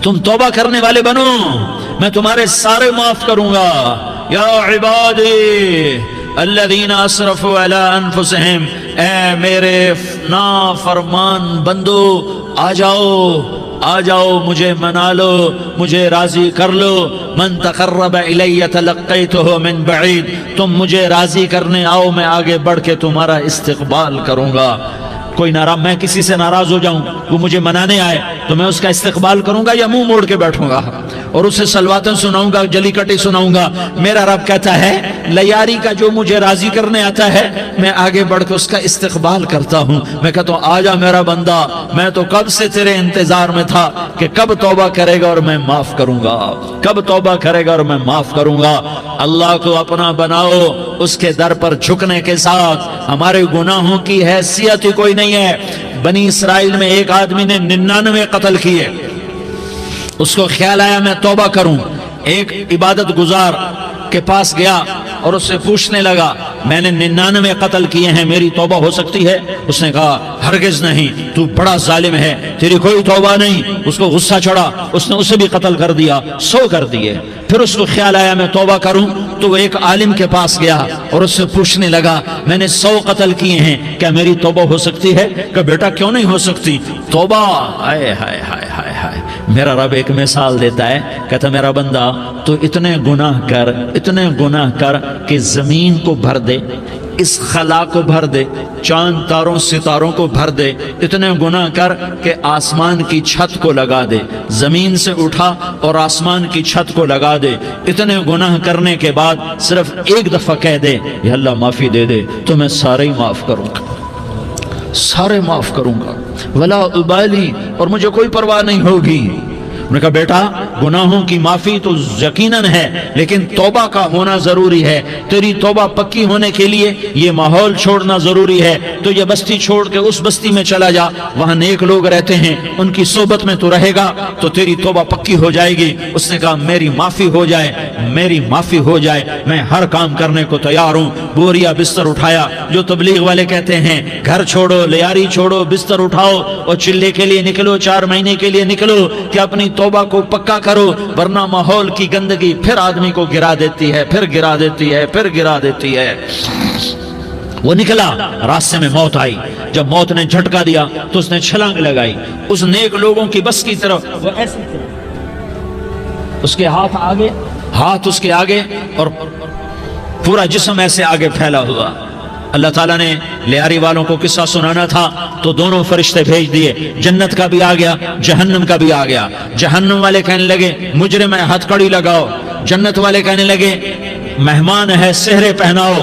تم توبہ کرنے والے بنو، میں تمہارے سارے معاف کروں گا۔ یا عبادی الذین اسرفوا علی انفسہم، اے میرے نافرمان بندو آ جاؤ مجھے منا لو، مجھے راضی کر لو۔ من تقرب الی تلقیتہ من بعید، تم مجھے راضی کرنے آؤ، میں آگے بڑھ کے تمہارا استقبال کروں گا۔ کوئی ناراض، میں کسی سے ناراض ہو جاؤں، وہ مجھے منانے آئے تو میں اس کا استقبال کروں گا یا منہ موڑ کے بیٹھوں گا اور اسے سلواتیں سناؤں گا، جلی کٹی سناؤں گا؟ میرا رب کہتا ہے لیاری کا جو مجھے راضی کرنے آتا ہے میں آگے بڑھ کے اس کا استقبال کرتا ہوں۔ میں کہتا ہوں آ جا میرا بندہ، میں تو کب سے تیرے انتظار میں تھا کہ کب توبہ کرے گا اور میں معاف کروں گا، کب توبہ کرے گا اور میں معاف کروں گا۔ اللہ کو اپنا بناؤ، اس کے در پر جھکنے کے ساتھ ہمارے گناہوں کی حیثیت ہی کوئی نہیں ہے۔ بنی اسرائیل میں ایک آدمی نے 99 قتل کیے، اس کو خیال آیا میں توبہ کروں، ایک عبادت گزار کے پاس گیا اور اس سے پوچھنے لگا میں نے 99 قتل کیے ہیں، میری توبہ ہو سکتی ہے؟ اس نے کہا ہرگز نہیں، تو بڑا ظالم ہے، تیری کوئی توبہ نہیں۔ اس کو غصہ چڑھا، اس نے اسے بھی قتل کر دیا، 100 کر دیے۔ پھر اس کو خیال آیا میں توبہ کروں تو وہ ایک عالم کے پاس گیا اور اس سے پوچھنے لگا میں نے 100 قتل کیے ہیں، کیا میری توبہ ہو سکتی ہے؟ کہ بیٹا کیوں نہیں ہو سکتی توبہ؟ ہائے ہائے ہائے ہائے ہائے، میرا رب ایک مثال دیتا ہے، کہتا میرا بندہ تو اتنے گناہ کر کہ زمین کو بھر دے، اس خلا کو بھر دے، چاند تاروں ستاروں کو بھر دے، اتنے گناہ کر کہ آسمان کی چھت کو لگا دے، زمین سے اٹھا اور آسمان کی چھت کو لگا دے۔ اتنے گناہ کرنے کے بعد صرف ایک دفعہ کہہ دے یا اللہ معافی دے دے تو میں سارے ہی معاف کروں گا، سارے معاف کروں گا، ولا ابالی، اور مجھے کوئی پرواہ نہیں ہوگی۔ انہوں نے کہا بیٹا گناہوں کی معافی تو یقیناً ہے لیکن توبہ کا ہونا ضروری ہے، تیری توبہ پکی ہونے کے لیے یہ ماحول چھوڑنا ضروری ہے۔ تو یہ بستی چھوڑ کے اس بستی میں چلا جا، وہاں نیک لوگ رہتے ہیں، ان کی صحبت میں تو رہے گا تو تیری توبہ پکی ہو جائے گی۔ اس نے کہا میری معافی ہو جائے، میری معافی ہو جائے، میں ہر کام کرنے کو تیار ہوں۔ بوریا بستر اٹھایا، جو تبلیغ والے کہتے ہیں گھر چھوڑو، لیاری چھوڑو، بستر اٹھاؤ اور چلے کے لیے نکلو، 4 مہینے کے لیے نکلو کہ اپنی توبہ کو پکا کرو، ورنہ ماحول کی گندگی پھر آدمی کو گرا دیتی ہے، پھر گرا دیتی ہے، پھر گرا دیتی ہے۔ وہ نکلا، راستے میں موت آئی، جب موت نے جھٹکا دیا تو اس نے چھلانگ لگائی اس نیک لوگوں کی بس کی طرف، وہ ایسے اس کے ہاتھ اس کے آگے اور پورا جسم ایسے آگے پھیلا ہوا۔ اللہ تعالیٰ نے لیاری والوں کو قصہ سنانا تھا تو دونوں فرشتے بھیج دیے، جنت کا بھی آ گیا، جہنم کا بھی آ گیا۔ جہنم والے کہنے لگے مجرم ہے ہتھ کڑی لگاؤ، جنت والے کہنے لگے مہمان ہے سہرے پہناؤ۔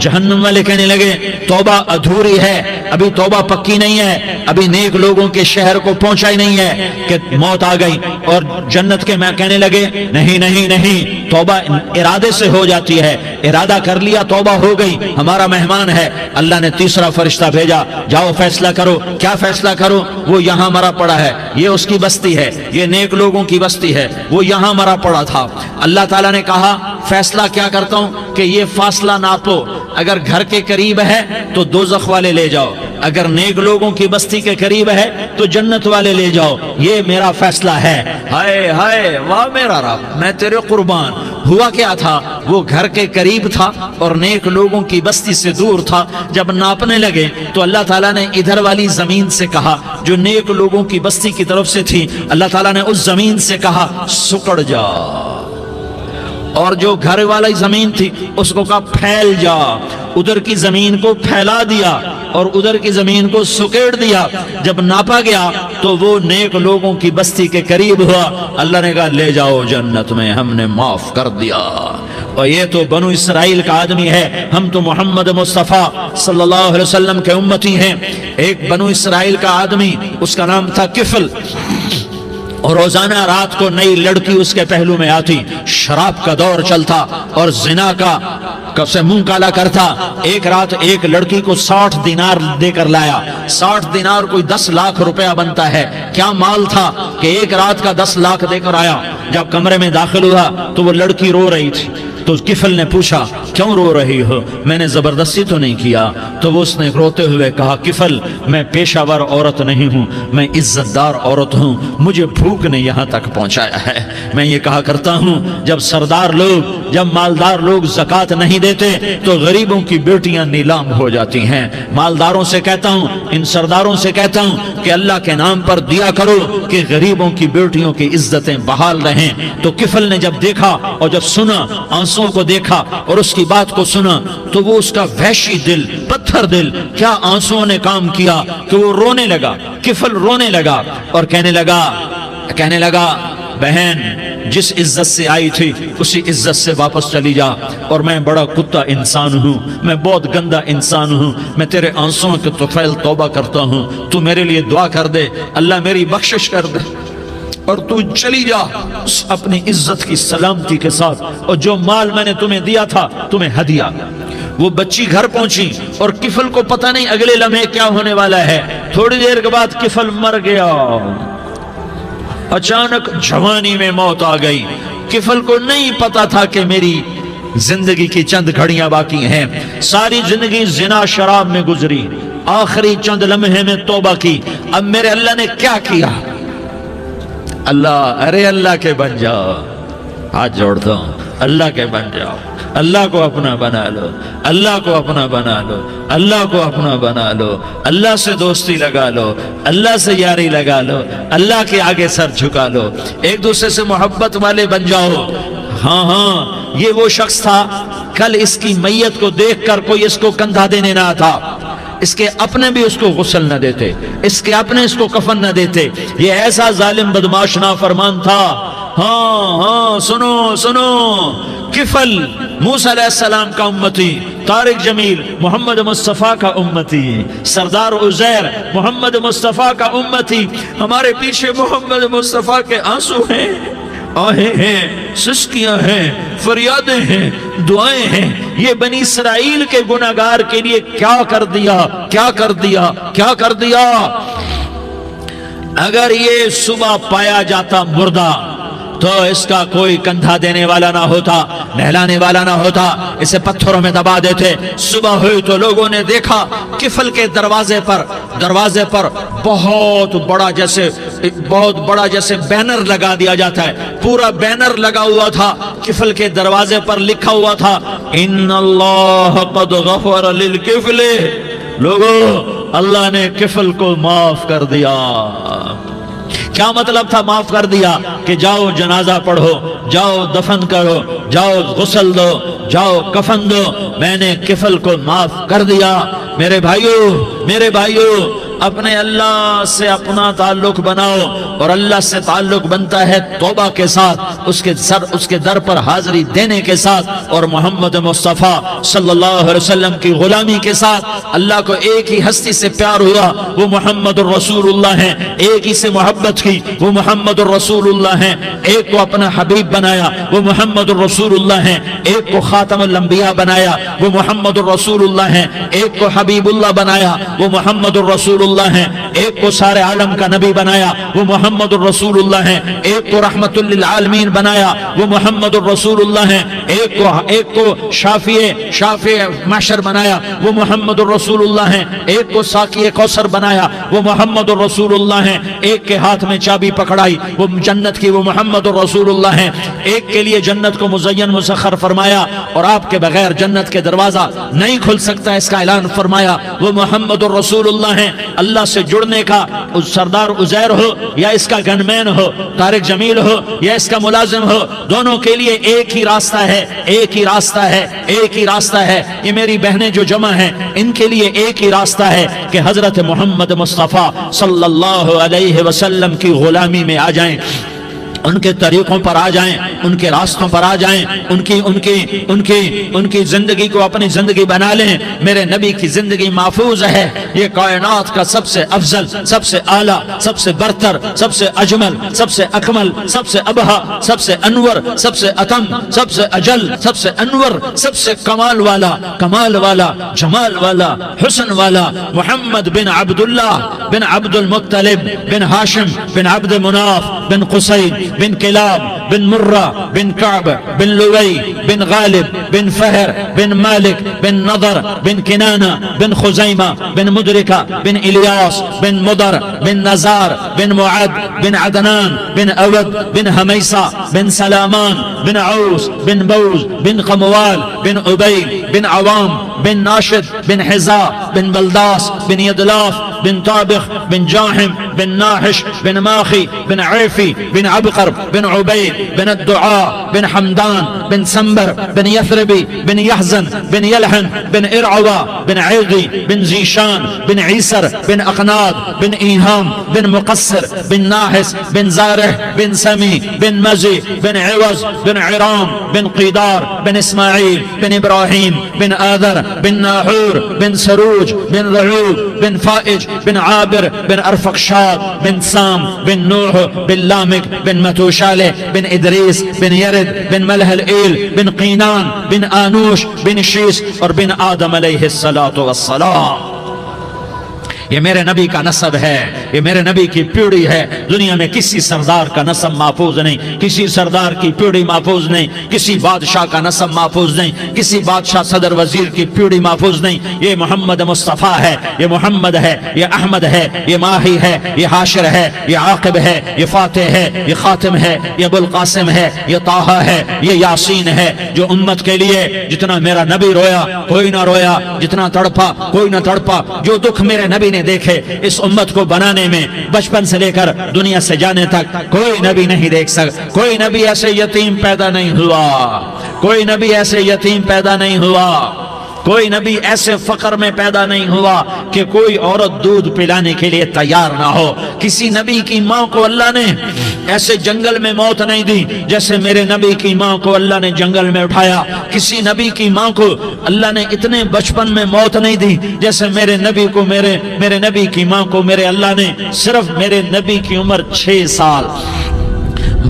جہنم والے کہنے لگے توبہ ادھوری ہے، ابھی توبہ پکی نہیں ہے، ابھی نیک لوگوں کے شہر کو پہنچا ہی نہیں ہے کہ موت آ گئی۔ اور جنت کے میں کہنے لگے نہیں نہیں نہیں، توبہ ارادے سے ہو جاتی ہے، ارادہ کر لیا توبہ ہو گئی، ہمارا مہمان ہے۔ اللہ نے تیسرا فرشتہ بھیجا، جاؤ فیصلہ کرو۔ کیا فیصلہ کرو؟ وہ یہاں مرا پڑا ہے، یہ اس کی بستی ہے، یہ نیک لوگوں کی بستی ہے، وہ یہاں مرا پڑا تھا۔ اللہ تعالیٰ نے کہا فیصلہ کیا کرتا ہوں کہ یہ فاصلہ ناپو، اگر گھر کے قریب ہے تو دوزخ والے لے جاؤ، اگر نیک لوگوں کی بستی کے قریب ہے تو جنت والے لے جاؤ، یہ میرا فیصلہ ہے۔ ہائے ہائے واہ میرا رب، میں تیرے قربان۔ ہوا کیا تھا؟ وہ گھر کے قریب تھا اور نیک لوگوں کی بستی سے دور تھا۔ جب ناپنے لگے تو اللہ تعالیٰ نے ادھر والی زمین سے کہا جو نیک لوگوں کی بستی کی طرف سے تھی، اللہ تعالیٰ نے اس زمین سے کہا سکڑ جا، اور جو گھر والی زمین تھی اس کو کہا پھیل جا۔ ادھر کی زمین کو پھیلا دیا اور ادھر کی زمین کو سکیڑ دیا۔ جب ناپا گیا تو وہ نیک لوگوں کی بستی کے قریب ہوا۔ اللہ نے کہا لے جاؤ جنت میں، ہم نے معاف کر دیا۔ اور یہ تو بنو اسرائیل کا آدمی ہے، ہم تو محمد مصطفیٰ صلی اللہ علیہ وسلم کے امتی ہیں۔ ایک بنو اسرائیل کا آدمی، اس کا نام تھا کفل، اور روزانہ رات کو نئی لڑکی اس کے پہلو میں آتی، شراب کا دور چلتا اور زنا کا سے منہ کالا کرتا۔ ایک رات ایک لڑکی کو 60 دینار دے کر لایا۔ 60 دینار کوئی 10 لاکھ روپیہ بنتا ہے۔ کیا مال تھا کہ ایک رات کا 10 لاکھ دے کر آیا۔ جب کمرے میں داخل ہوا تو وہ لڑکی رو رہی تھی، تو کفل نے پوچھا کیوں رو رہی ہو؟ میں نے زبردستی تو نہیں کیا۔ تو وہ اس نے روتے ہوئے کہا کفل میں پیشہ ور عورت نہیں ہوں، میں عزت دار عورت ہوں، مجھے بھوک نے یہاں تک پہنچایا ہے۔ میں یہ کہا کرتا ہوں جب سردار لوگ، جب مالدار لوگ زکوٰۃ نہیں دیتے تو غریبوں کی بیٹیاں نیلام ہو جاتی ہیں۔ مالداروں سے کہتا ہوں، ان سرداروں سے کہتا ہوں کہ اللہ کے نام پر دیا کرو کہ غریبوں کی بیٹیوں کی عزتیں بحال رہیں۔ تو کفل نے جب دیکھا اور جب سنا، آنسوں کو دیکھا اور اس کی بات کو سنا، تو وہ اس کا وحشی دل، پتھر دل، کیا آنسوں نے کام کیا کہ وہ رونے لگا۔ کفل رونے لگا اور کہنے لگا بہن جس عزت سے آئی تھی اسی عزت سے واپس چلی جا، اور میں بڑا کتا انسان ہوں، میں بہت گندا انسان ہوں، میں تیرے آنسوں کے طفیل توبہ کرتا ہوں، تو میرے لیے دعا کر دے، اللہ میری بخشش کر دے، اور تو چلی جا اپنی عزت کی سلامتی کے ساتھ، اور جو مال میں نے تمہیں دیا تھا تمہیں ہدیہ۔ وہ بچی گھر پہنچی اور کفل کو پتہ نہیں اگلے لمحے کیا ہونے والا ہے۔ تھوڑی دیر کے بعد کفل مر گیا، اچانک جوانی میں موت آ گئی۔ کفل کو نہیں پتا تھا کہ میری زندگی کی چند گھڑیاں باقی ہیں، ساری زندگی زنا شراب میں گزری، آخری چند لمحے میں توبہ کی۔ اب میرے اللہ نے کیا کیا؟ اللہ کے بن جاؤ، ہاتھ جوڑتا ہوں، اللہ کے بن جاؤ، اللہ کو اپنا بنا لو، اللہ کو اپنا بنا لو، اللہ کو اپنا بنا لو، اللہ سے دوستی لگا لو، اللہ سے یاری لگا لو، اللہ کے آگے سر جھکا لو، ایک دوسرے سے محبت والے بن جاؤ۔ ہاں یہ وہ شخص تھا، کل اس کی میت کو دیکھ کر کوئی اس کو کندھا دینے نہ تھا، اس کے اپنے بھی اس کو غسل نہ دیتے، اس کے اپنے اس کو کفن نہ دیتے، یہ ایسا ظالم بدماش نافرمان تھا۔ ہاں سنو، کفل موسیٰ علیہ السلام کا امتی، طارق جمیل محمد مصطفیٰ کا امتی، سردار عزیر محمد مصطفیٰ کا امتی، ہمارے پیچھے محمد مصطفیٰ کے آنسو ہیں، آہیں ہیں، سسکیاں ہیں، فریادیں ہیں، دعائیں ہیں۔ یہ بنی اسرائیل کے گناہگار کے لیے کیا کر دیا۔ اگر یہ صبح پایا جاتا مردہ تو اس کا کوئی کندھا دینے والا نہ ہوتا، نہلانے والا نہ ہوتا، اسے پتھروں میں دبا دیتے۔ صبح ہوئی تو لوگوں نے دیکھا کفل کے دروازے پر بہت بڑا جیسے بینر لگا دیا جاتا ہے، پورا بینر لگا ہوا تھا، کفل کے دروازے پر لکھا ہوا تھا ان اللہ قد غفر للکفل، لوگو اللہ نے کفل کو معاف کر دیا۔ کیا مطلب تھا معاف کر دیا؟ کہ جاؤ جنازہ پڑھو، جاؤ دفن کرو، جاؤ غسل دو، جاؤ کفن دو، میں نے کفل کو معاف کر دیا۔ میرے بھائیو اپنے اللہ سے اپنا تعلق بناؤ، اور اللہ سے تعلق بنتا ہے توبہ کے ساتھ، اس کے در پر حاضری دینے کے ساتھ، اور محمد مصطفیٰ صلی اللہ علیہ وسلم کی غلامی کے ساتھ۔ اللہ کو ایک ہی ہستی سے پیار ہوا، وہ محمد الرسول اللہ ہیں، ایک ہی سے محبت کی، وہ محمد الرسول اللہ ہیں، ایک کو اپنا حبیب بنایا، وہ محمد الرسول اللہ ہیں، ایک کو خاتم الانبیاء بنایا، وہ محمد الرسول اللہ ہیں، ایک کو حبیب اللہ بنایا، وہ محمد الرسول اللہ ہیں، ایک کو سارے عالم کا نبی بنایا، وہ محمد الرسول اللہ ہیں، ایک کو رحمت للعالمین بنایا، وہ محمد الرسول اللہ ہیں، ایک کو شافع محشر بنایا، وہ محمد الرسول اللہ ہیں، ایک کو ساقی کوثر بنایا، وہ محمد الرسول اللہ ہیں، ایک کے ہاتھ میں چابی پکڑائی وہ جنت کی، وہ محمد الرسول اللہ ہیں، ایک کے لیے جنت کو مزین مسخر فرمایا اور آپ کے بغیر جنت کے دروازہ نہیں کھل سکتا اس کا اعلان فرمایا، وہ محمد الرسول اللہ ہیں۔ اللہ سے جڑنے کا سردار عزیر ہو یا اس کا گنمین ہو، طارق جمیل ہو یا اس کا ملازم ہو، دونوں کے لیے ایک ہی راستہ ہے۔ یہ میری بہنیں جو جمع ہیں ان کے لیے ایک ہی راستہ ہے کہ حضرت محمد مصطفیٰ صلی اللہ علیہ وسلم کی غلامی میں آ جائیں، ان کے طریقوں پر آ جائیں، ان کے راستوں پر آ جائیں، ان کی زندگی کو اپنی زندگی بنا لیں۔ میرے نبی کی زندگی محفوظ ہے، یہ کائنات کا سب سے افضل، سب سے اعلیٰ، سب سے برتر، سب سے اجمل، سب سے اکمل، سب سے ابہا، سب سے انور، سب سے اتم، سب سے اجل، سب سے انور، سب سے کمال والا، جمال والا، حسن والا، محمد بن عبداللہ بن عبد المطلب بن ہاشم بن عبد مناف بن قصی بن کلاب بن مرہ بن کعب بن لوی بن غالب بن فہر بن مالک بن نضر بن کنانہ بن خزیمہ بن مدرکہ بن الیاس بن مدر بن نزار بن معد بن عدنان بن اود بن حمیسہ بن سلامان بن عوس بن بوز بن قموال بن عبید بن عوام بن ناشد بن حزا بن بلداس بن يدلاف بن طابخ بن جاحم بن ناحش بن ماخي بن عيفي بن عبقر بن عبيد بن الدعاء بن حمدان بن سنبر بن يثربي بن يحزن بن يلحن بن إرعوى بن عيغي بن زيشان بن عيسر بن أقناد بن إيهام بن مقصر بن ناحس بن زارح بن سمي بن مزي بن عوز بن عرام بن قيدار بن إسماعيل بن إبراهيم بن آذر بن ناحور بن سروج بن رعوب بن فائج بن عابر بن أرفقشاد بن سام بن نوح بن لامك بن متوشالة بن إدريس بن يرد بن ملهلئيل بن قينان بن آنوش بن شيس اور بن آدم علیہ الصلاة والسلام. یہ میرے نبی کا نسب ہے، یہ میرے نبی کی پیڑھی ہے. دنیا میں کسی سردار کا نسب محفوظ نہیں، کسی سردار کی پیڑھی محفوظ نہیں، کسی بادشاہ کا نسب محفوظ نہیں، کسی بادشاہ صدر وزیر کی پیڑھی محفوظ نہیں. یہ محمد مصطفیٰ ہے، یہ محمد ہے، یہ احمد ہے، یہ ماہی ہے، یہ حاشر ہے، یہ عاقب ہے، یہ فاتح ہے، یہ خاتم ہے، یہ ابو القاسم ہے، یہ طٰہٰ ہے، یہ یاسین ہے. جو امت کے لیے جتنا میرا نبی رویا کوئی نہ رویا، جتنا تڑپا کوئی نہ تڑپا، جو دکھ میرے نبی نے دیکھے اس امت کو بنانے میں بچپن سے لے کر دنیا سے جانے تک کوئی نبی نہیں دیکھ سکتا. کوئی نبی ایسے یتیم پیدا نہیں ہوا، کوئی نبی ایسے یتیم پیدا نہیں ہوا، کوئی نبی ایسے فقر میں پیدا نہیں ہوا کہ کوئی عورت دودھ پلانے کے لیے تیار نہ ہو. کسی نبی کی ماں کو اللہ نے ایسے جنگل میں موت نہیں دی جیسے میرے نبی کی ماں کو اللہ نے جنگل میں اٹھایا. کسی نبی کی ماں کو اللہ نے اتنے بچپن میں موت نہیں دی جیسے میرے نبی کو میرے نبی کی ماں کو میرے اللہ نے صرف میرے نبی کی عمر 6 سال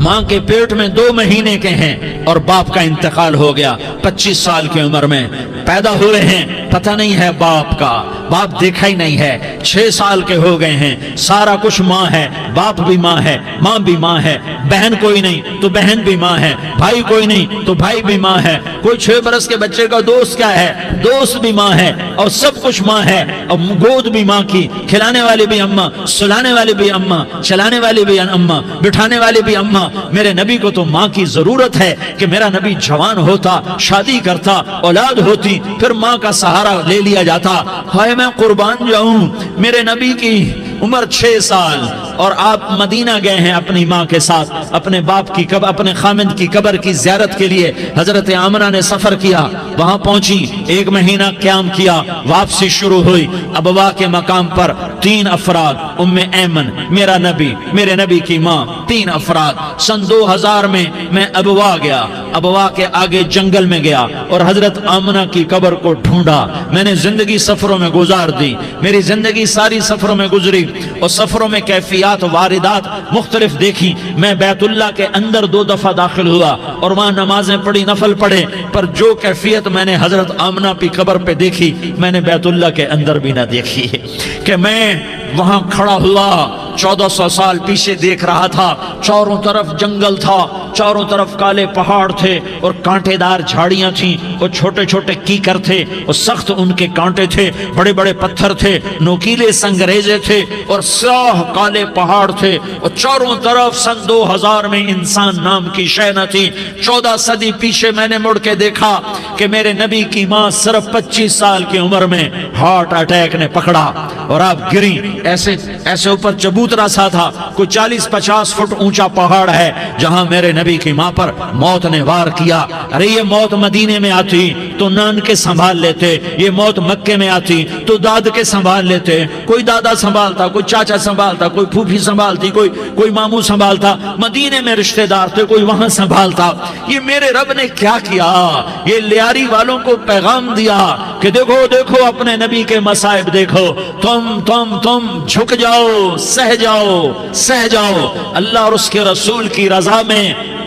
ماں کے پیٹ میں 2 مہینے کے ہیں اور باپ کا انتقال ہو گیا 25 سال کی عمر میں پیدا ہوئے ہیں. پتہ نہیں ہے باپ کا، باپ دیکھا ہی نہیں ہے. 6 سال کے ہو گئے ہیں، سارا کچھ ماں ہے، باپ بھی ماں ہے، ماں بھی ماں ہے. بہن کوئی نہیں تو بہن بھی ماں ہے، بھائی کوئی نہیں تو بھائی بھی ماں ہے. کوئی 6 برس کے بچے کا دوست کیا ہے، دوست بھی ماں ہے، اور سب کچھ ماں ہے. اور گود بھی ماں کی، کھلانے والی بھی اماں، سلانے والی بھی اماں، چلانے والی بھی اماں، بٹھانے والی بھی اماں. میرے نبی کو تو ماں کی ضرورت ہے کہ میرا نبی جوان ہوتا، شادی کرتا، اولاد ہوتی، پھر ماں کا سہارا لے لیا جاتا. ہائے میں قربان جاؤں، میرے نبی کی عمر 6 سال اور آپ مدینہ گئے ہیں اپنی ماں کے ساتھ، اپنے باپ کی اپنے خامند کی قبر کی زیارت کے لیے. حضرت آمنہ نے سفر کیا، وہاں پہنچی، 1 مہینہ قیام کیا، واپسی شروع ہوئی. ابوا کے مقام پر 3 افراد، ام ایمن، میرا نبی، میرے نبی کی ماں، 3 افراد. سن 2000 میں ابوا گیا، ابوا کے آگے جنگل میں گیا اور حضرت آمنہ کی قبر کو ڈھونڈا. میں نے زندگی سفروں میں گزار دی، میری زندگی ساری سفروں میں گزری اور سفروں میں کیفیات واردات مختلف دیکھی. میں بیت اللہ کے اندر 2 دفعہ داخل ہوا اور وہاں نمازیں پڑھی، نفل پڑھے، پر جو کیفیت میں نے حضرت آمنہ کی قبر پہ دیکھی میں نے بیت اللہ کے اندر بھی نہ دیکھی. کہ میں وہاں کھڑا ہوا 1400 سال پیچھے دیکھ رہا تھا، چاروں طرف جنگل تھا، چاروں طرف کالے پہاڑ تھے اور کانٹے دار جھاڑیاں تھیں اور چھوٹے چھوٹے کیکر تھے اور سخت ان کے کانٹے تھے، بڑے بڑے پتھر تھے، نوکیلے سنگریزے تھے اور سیاہ کالے پہاڑ تھے اور چاروں طرف. سن 2000 میں انسان نام کی شے نہ تھی. 14 صدی پیچھے میں نے مڑ کے دیکھا کہ میرے نبی کی ماں صرف 25 سال کی عمر میں ہارٹ اٹیک نے پکڑا اور آپ گری. ایسے اوپر چبوترا سا تھا، کوئی 40-50 فٹ اونچا پہاڑ ہے جہاں میرے نبی کی ماں پر موت نے وار کیا. ارے یہ موت مدینے میں آتی تو نان کے سنبھال لیتے، یہ موت مکے میں آتی تو داد کے سنبھال لیتے. کوئی دادا سنبھالتا، کوئی چاچا سنبھالتا، کوئی پھوپھی سنبھالتی، کوئی ماموں سنبھالتا. مدینے میں رشتہ دار تھے، کوئی وہاں سنبھالتا. یہ میرے رب نے کیا کیا؟ یہ لیاری والوں کو پیغام دیا کہ دیکھو دیکھو اپنے نبی کے مصائب دیکھو، تم جھک جاؤ، سہ جاؤ. اللہ اور اس کے رسول کی رضا میں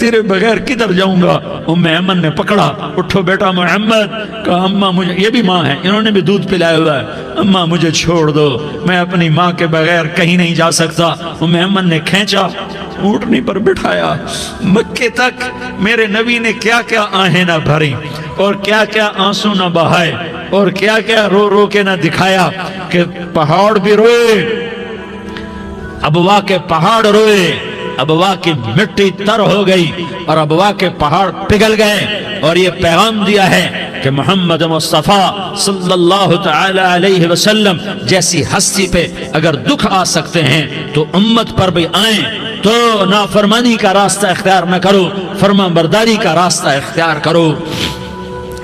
تیرے بغیر کدھر جاؤں گا؟ ام ایمن نے پکڑا، اٹھو بیٹا محمد، کہا اماں مجھے، یہ بھی ماں ہے، انہوں نے بھی دودھ پلایا ہوا ہے، اماں مجھے چھوڑ دو، میں اپنی ماں کے بغیر کہیں نہیں جا سکتا۔ ام ایمن نے کھینچا، اونٹنی پر بٹھایا، مکے تک میرے نبی نے کیا کیا آہیں نہ بھری اور کیا کیا آنسو نہ بہائے اور کیا کیا رو رو کے نہ دکھایا کہ پہاڑ بھی روئے، ابوا کے پہاڑ روئے، ابوا کی مٹی تر ہو گئی اور ابوا کے پہاڑ پگھل گئے، اور یہ پیغام دیا ہے کہ محمد مصطفیٰ صلی اللہ تعالی علیہ وسلم جیسی ہستی پہ اگر دکھ آ سکتے ہیں تو امت پر بھی آئیں، تو نافرمانی کا راستہ اختیار نہ کرو، فرما برداری کا راستہ اختیار کرو۔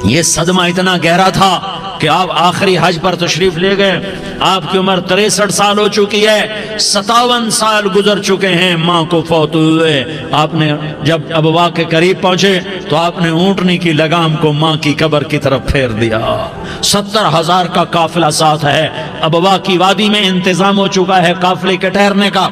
یہ صدمہ اتنا گہرا تھا کہ آپ آخری حج پر تشریف لے گئے، آپ کی عمر 63 سال ہو چکی ہے، 57 سال گزر چکے ہیں ماں کو فوت ہوئے۔ آپ نے جب ابوا کے قریب پہنچے تو آپ نے اونٹنی کی لگام کو ماں کی قبر کی طرف پھیر دیا۔ 70,000 کا قافلہ ساتھ ہے، ابوا کی وادی میں انتظام ہو چکا ہے قافلے کے ٹھہرنے کا۔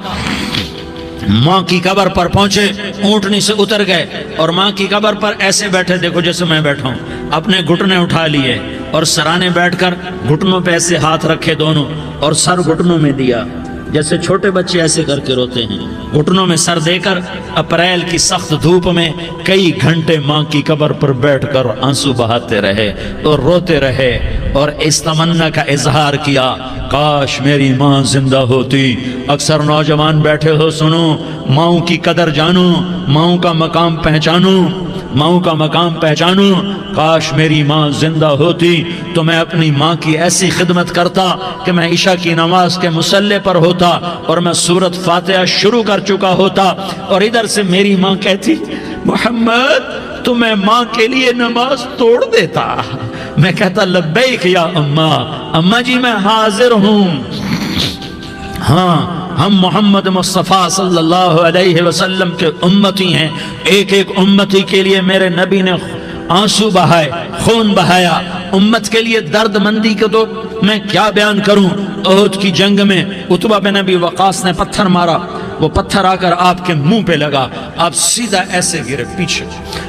ماں کی قبر پر پہنچے، اونٹنی سے اتر گئے اور ماں کی قبر پر ایسے بیٹھے، دیکھو جیسے میں بیٹھا ہوں، اپنے گھٹنے اٹھا لیے اور سرانے بیٹھ کر گھٹنوں پہ ایسے ہاتھ رکھے دونوں اور سر گھٹنوں میں دیا، جیسے چھوٹے بچے ایسے کر کے روتے ہیں، گھٹنوں میں سر دے کر اپریل کی سخت دھوپ میں کئی گھنٹے ماں کی قبر پر بیٹھ کر آنسو بہاتے رہے اور روتے رہے اور اس تمنا کا اظہار کیا، کاش میری ماں زندہ ہوتی۔ اکثر نوجوان بیٹھے ہو، سنو، ماؤں کی قدر جانو، ماؤں کا مقام پہچانو، ماؤں کا مقام پہچانو۔ کاش میری ماں زندہ ہوتی تو میں اپنی ماں کی ایسی خدمت کرتا کہ میں عشاء کی نماز کے مصلی پر ہوتا اور میں سورۃ فاتحہ شروع کر چکا ہوتا، اور ادھر سے میری ماں کہتی محمد تو میں ماں کے لیے نماز توڑ دیتا، میں کہتا لبیک یا اماں، اماں جی میں حاضر ہوں۔ ہاں، ہم محمد مصطفیٰ صلی اللہ علیہ وسلم کے امتی ہیں، ایک ایک امتی کے لیے میرے نبی نے آنسو بہائے، خون بہایا، امت کے لیے درد مندی کو تو میں کیا بیان کروں۔ احد کی جنگ میں عتبہ بن ابی وقاص نے پتھر مارا، وہ پتھر آ کر آپ کے منہ پہ لگا، آپ سیدھا ایسے گرے،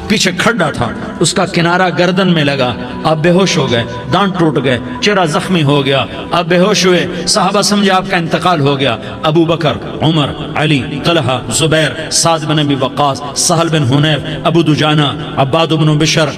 پیچھے کھڈا تھا، اس کا کنارہ گردن میں لگا، آپ بے ہوش ہو گئے، دانت ٹوٹ گئے، چہرہ زخمی ہو گیا، آپ بے ہوش ہوئے، صحابہ سمجھے آپ کا انتقال ہو گیا۔ ابو بکر، عمر، علی، طلحہ، زبیر، سعد بن ابی وقاص، سہل بن حنیف، ابو دجانہ، عباد بن بشر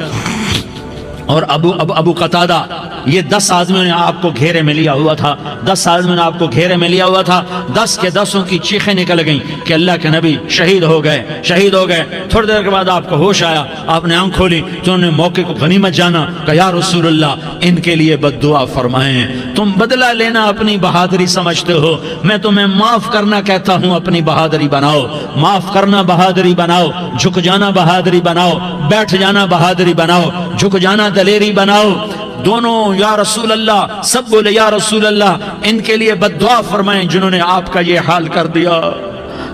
اور ابو قتادہ، یہ 10 آدمیوں نے آپ کو گھیرے میں لیا ہوا تھا، 10 آدمیوں نے آپ کو گھیرے میں لیا ہوا تھا، 10 کے 10 کی چیخیں نکل گئیں کہ اللہ کے نبی شہید ہو گئے، شہید ہو گئے۔ تھوڑی دیر کے بعد آپ کو ہوش آیا، آپ نے آنکھ کھولی تو انہوں نے موقع کو غنیمت جانا کہ یا رسول اللہ ان کے لیے بد دعا فرمائیں، تم بدلہ لینا اپنی بہادری سمجھتے ہو، میں تمہیں معاف کرنا کہتا ہوں، اپنی بہادری بناؤ، معاف کرنا بہادری بناؤ، جھک جانا بہادری بناؤ، بیٹھ جانا بہادری بناؤ، جھک جانا دلیری بناؤ۔ دونوں یا رسول اللہ، سب بولے یا رسول اللہ، ان کے لیے بد دعا فرمائیں جنہوں نے آپ کا یہ حال کر دیا۔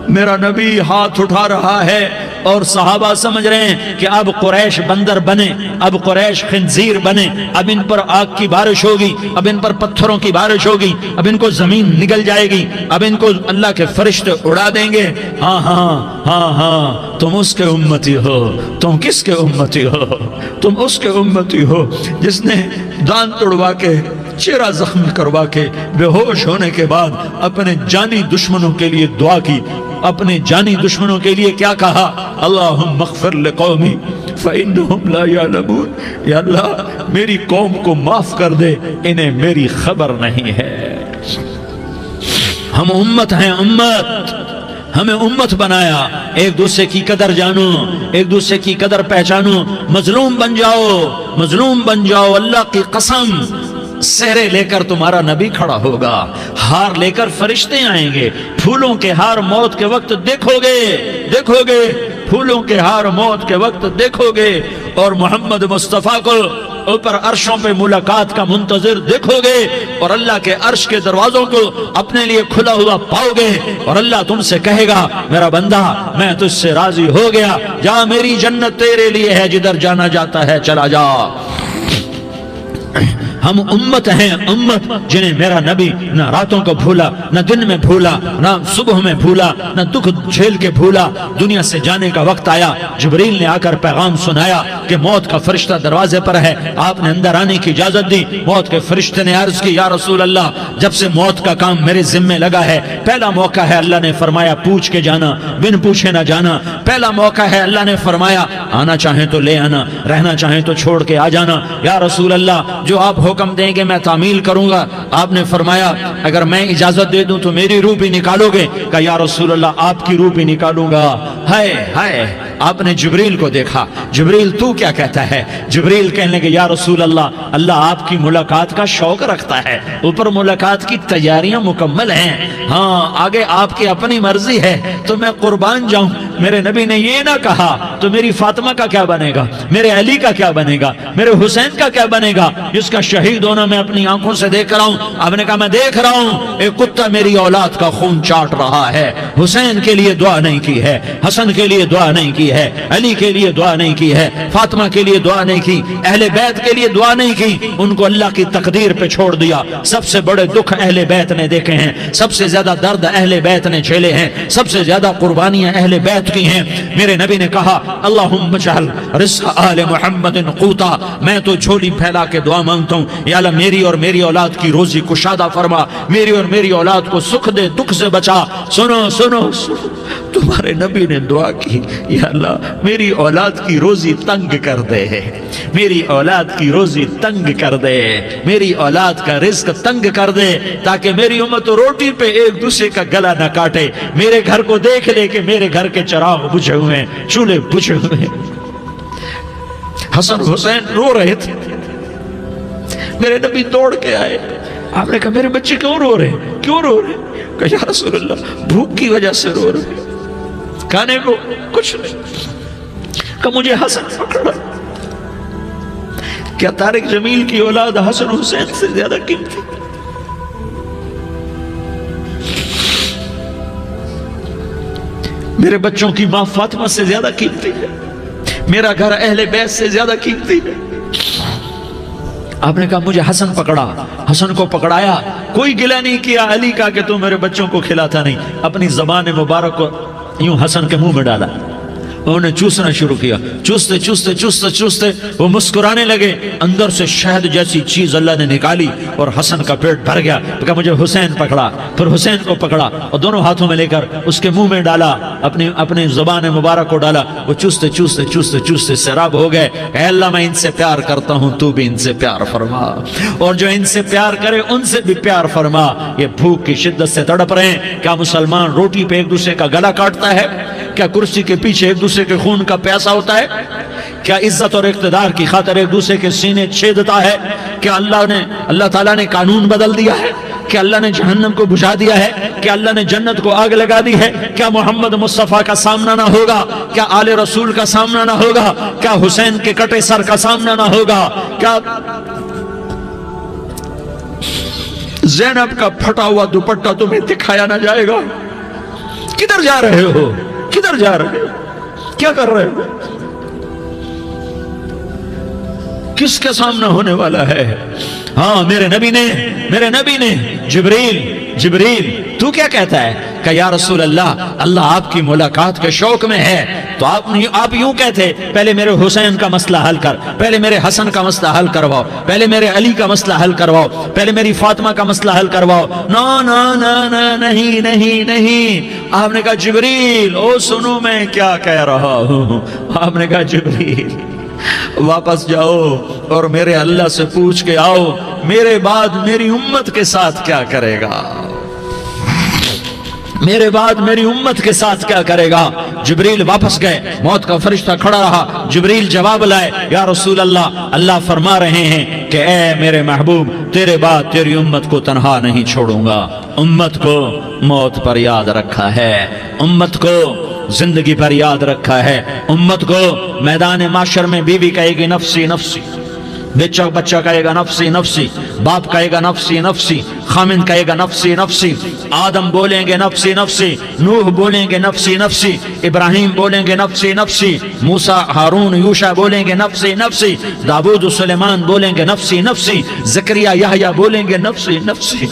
میرا نبی ہاتھ اٹھا رہا ہے اور صحابہ سمجھ رہے ہیں کہ اب قریش بندر بنے، اب قریش خنزیر بنے، اب ان پر آگ کی بارش ہوگی، اب ان پر پتھروں کی بارش ہوگی، اب ان کو زمین نگل جائے گی، اب ان کو اللہ کے فرشتے اڑا دیں گے۔ ہاں ہاں ہاں ہاں، تم اس کے امتی ہو۔ تم کس کے امتی ہو؟ تم اس کے امتی ہو جس نے دانت توڑوا کے، چہرہ زخمی کروا کے، بے ہوش ہونے کے بعد اپنے جانی دشمنوں کے لیے دعا کی، اپنے جانی دشمنوں کے لیے کیا کہا؟ اللہم اغفر لقومی فإنہم لا یعلمون، یا اللہ میری قوم کو معاف کر دے، انہیں میری خبر نہیں ہے۔ ہم امت ہیں، امت، ہمیں امت بنایا، ایک دوسرے کی قدر جانو، ایک دوسرے کی قدر پہچانو، مظلوم بن جاؤ، مظلوم بن جاؤ، اللہ کی قسم سہرے لے کر تمہارا نبی کھڑا ہوگا، ہار لے کر فرشتے آئیں گے، پھولوں کے ہار موت کے وقت دیکھو گے، پھولوں کے ہار موت کے وقت دیکھو گے، اور محمد مصطفیٰ کو اوپر عرشوں پہ ملاقات کا منتظر دیکھو گے، اور اللہ کے عرش کے دروازوں کو اپنے لیے کھلا ہوا پاؤ گے، اور اللہ تم سے کہے گا میرا بندہ میں تجھ سے راضی ہو گیا، جا میری جنت تیرے لیے ہے، جدھر جانا جاتا ہے چلا جا۔ ہم امت ہیں، امت جنہیں میرا نبی نہ راتوں کو بھولا، نہ دن میں بھولا، نہ صبح میں بھولا، نہ دکھ جھیل کے بھولا۔ دنیا سے جانے کا وقت آیا، جبریل نے آ کر پیغام سنایا کہ موت کا فرشتہ دروازے پر ہے، آپ نے اندر آنے کی اجازت دی۔ موت کے فرشتے نے عرض کی، یا رسول اللہ، جب سے موت کا کام میرے ذمے لگا ہے، پہلا موقع ہے، اللہ نے فرمایا پوچھ کے جانا، بن پوچھے نہ جانا۔ پہلا موقع ہے، اللہ نے فرمایا آنا چاہیں تو لے آنا، رہنا چاہیں تو چھوڑ کے آ جانا۔ یا رسول اللہ، جو آپ حکم دیں گے میں تعمیل کروں گا۔ آپ نے فرمایا اگر میں اجازت دے دوں تو میری روح بھی نکالو گے؟ کہا یا رسول اللہ، آپ کی روح بھی نکالوں گا۔ ہائے ہائے، آپ نے جبریل کو دیکھا، جبریل تو کیا کہتا ہے؟ جبریل کہنے لگے یا رسول اللہ، اللہ آپ کی ملاقات کا شوق رکھتا ہے، اوپر ملاقات کی تیاریاں مکمل ہیں، ہاں آگے آپ کی اپنی مرضی ہے تو میں قربان جاؤں۔ میرے نبی نے یہ نہ کہا تو میری فاطمہ کا کیا بنے گا، میرے علی کا کیا بنے گا، میرے حسین کا کیا بنے گا، جس کا شہید ہونا میں اپنی آنکھوں سے دیکھ رہا ہوں۔ آپ نے کہا میں دیکھ رہا ہوں، ایک کتا میری اولاد کا خون چاٹ رہا ہے۔ حسین کے لیے دعا نہیں کی ہے، حسن کے لیے دعا نہیں کی ہے، علی کے لیے دعا نہیں کی ہے، فاطمہ کے لیے دعا نہیں کی، اہل بیت کے لیے دعا نہیں کی، ان کو اللہ کی تقدیر پہ چھوڑ دیا۔ سب سے بڑے دکھ اہل بیت نے دیکھے ہیں، سب سے زیادہ درد اہل بیت نے جھیلے ہیں، سب سے زیادہ قربانیاں اہل بیت کی ہیں۔ میرے نبی نے کہا اللہم اجعل رزق آل محمد قوتا، میں تو جھولی پھیلا کے دعا مانگتا ہوں، یا اللہ میری اور میری اولاد کی روزی کشادہ فرما، میری اور میری اولاد کو سکھ دے، دکھ سے بچا۔ سنو سنو سنو، تمہارے نبی نے دعا کی، یا اللہ میری اولاد کی روزی تنگ کر دے، میری اولاد کی روزی تنگ کر دے، میری اولاد کا رزق تنگ کر دے، تاکہ میری امت روٹی پہ ایک دوسرے کا گلا نہ کاٹے، میرے گھر کو دیکھ لے کہ میرے گھر کے چراغ بجھے ہوئے ہیں، چولہے بجھے ہوئے ہیں۔ حسن حسین رو رہے تھے، میرے نبی دوڑ کے آئے، آپ نے کہا میرے بچے کیوں رو رہے ہیں، کیوں رو رہے ہیں؟ کہا یا رسول اللہ بھوک کی وجہ سے رو رہے ہیں، کھانے کو کچھ نہیں۔ کہ مجھے حسن پکڑا۔ کیا طارق جمیل کی اولاد حسن حسین سے زیادہ قیمتی؟ میرے بچوں کی ماں فاطمہ سے زیادہ قیمتی ہے، میرا گھر اہل بیت سے زیادہ قیمتی ہے۔ آپ نے کہا مجھے حسن پکڑا، حسن کو پکڑایا، کوئی گلہ نہیں کیا علی کا کہ تو میرے بچوں کو کھلاتا نہیں، اپنی زبان مبارک کو یوں حسن کے منہ میں ڈالا، انہوں نے چوسنا شروع کیا، چوستے چوستے چوستے چوستے وہ مسکرانے لگے، اندر سے شہد جیسی چیز اللہ نے نکالی اور حسن کا پیٹ بھر گیا۔ کہا مجھے حسین پکڑا، پھر حسین کو پکڑا اور دونوں ہاتھوں میں لے کر اس کے منہ میں ڈالا، اپنی زبان مبارک کو ڈالا، وہ چوستے چوستے چوستے چوستے سیراب ہو گئے۔ اے اللہ میں ان سے پیار کرتا ہوں، تو بھی ان سے پیار فرما، اور جو ان سے پیار کرے ان سے بھی پیار فرما۔ یہ بھوک کی شدت سے تڑپ رہے ہیں، کیا مسلمان روٹی پہ ایک دوسرے کا گلا کاٹتا ہے؟ کیا کرسی کے پیچھے ایک دوسرے کے خون کا پیاسا ہوتا ہے؟ کیا عزت اور اقتدار کی خاطر ایک دوسرے کے سینے چھیدتا ہے؟ کیا اللہ تعالیٰ نے قانون بدل دیا ہے؟ کیا اللہ نے جہنم کو بجھا دیا ہے؟ کیا اللہ نے جنت کو آگ لگا دی ہے؟ کیا محمد مصطفیٰ کا سامنا نہ ہوگا؟ کیا آل رسول کا سامنا نہ ہوگا؟ کیا حسین کے کٹے سر کا سامنا نہ ہوگا؟ کیا زینب کا پھٹا ہوا دوپٹہ تمہیں دکھایا نہ جائے گا؟ کدھر جا رہے ہو؟ کدھر جا رہے ہو؟ کیا کر رہے ہو؟ کس کا سامنا ہونے والا ہے؟ ہاں میرے نبی نے جبریل تو کیا کہتا ہے؟ کہ یا رسول اللہ، اللہ آپ کی ملاقات کے شوق میں ہے، تو آپ یوں کہتے پہلے میرے حسین کا مسئلہ حل کر، پہلے میرے حسن کا مسئلہ حل کرواؤ، پہلے میرے علی کا مسئلہ حل کرواؤ، پہلے میری فاطمہ کا مسئلہ حل کرواؤ۔ نہیں۔ آپ نے کہا جبریل او سنو میں کیا کہہ رہا ہوں۔ آپ نے کہا جبریل واپس جاؤ اور میرے اللہ سے پوچھ کے آؤ میرے بعد میری امت کے ساتھ کیا کرے گا، میرے بعد میری امت کے ساتھ کیا کرے گا۔ جبریل واپس گئے، موت کا فرشتہ کھڑا رہا، جبریل جواب لائے، یا رسول اللہ، اللہ فرما رہے ہیں کہ اے میرے محبوب، تیرے بعد تیری امت کو تنہا نہیں چھوڑوں گا، امت کو موت پر یاد رکھا ہے، امت کو زندگی پر یاد رکھا ہے، امت کو میدان معاشر میں بیوی کہے گی نفسی نفسی، بچہ کہے گا نفسی نفسی، باپ کہے گا نفسی نفسی، خامن کہے گا نفسی نفسی، آدم بولیں گے نفسی نفسی، نوح بولیں گے نفسی نفسی، ابراہیم بولیں گے نفسی نفسی، موسیٰ ہارون یوشع بولیں گے نفسی نفسی، داؤد و سلیمان بولیں گے نفسی نفسی، زکریا یحییٰ بولیں گے نفسی نفسی،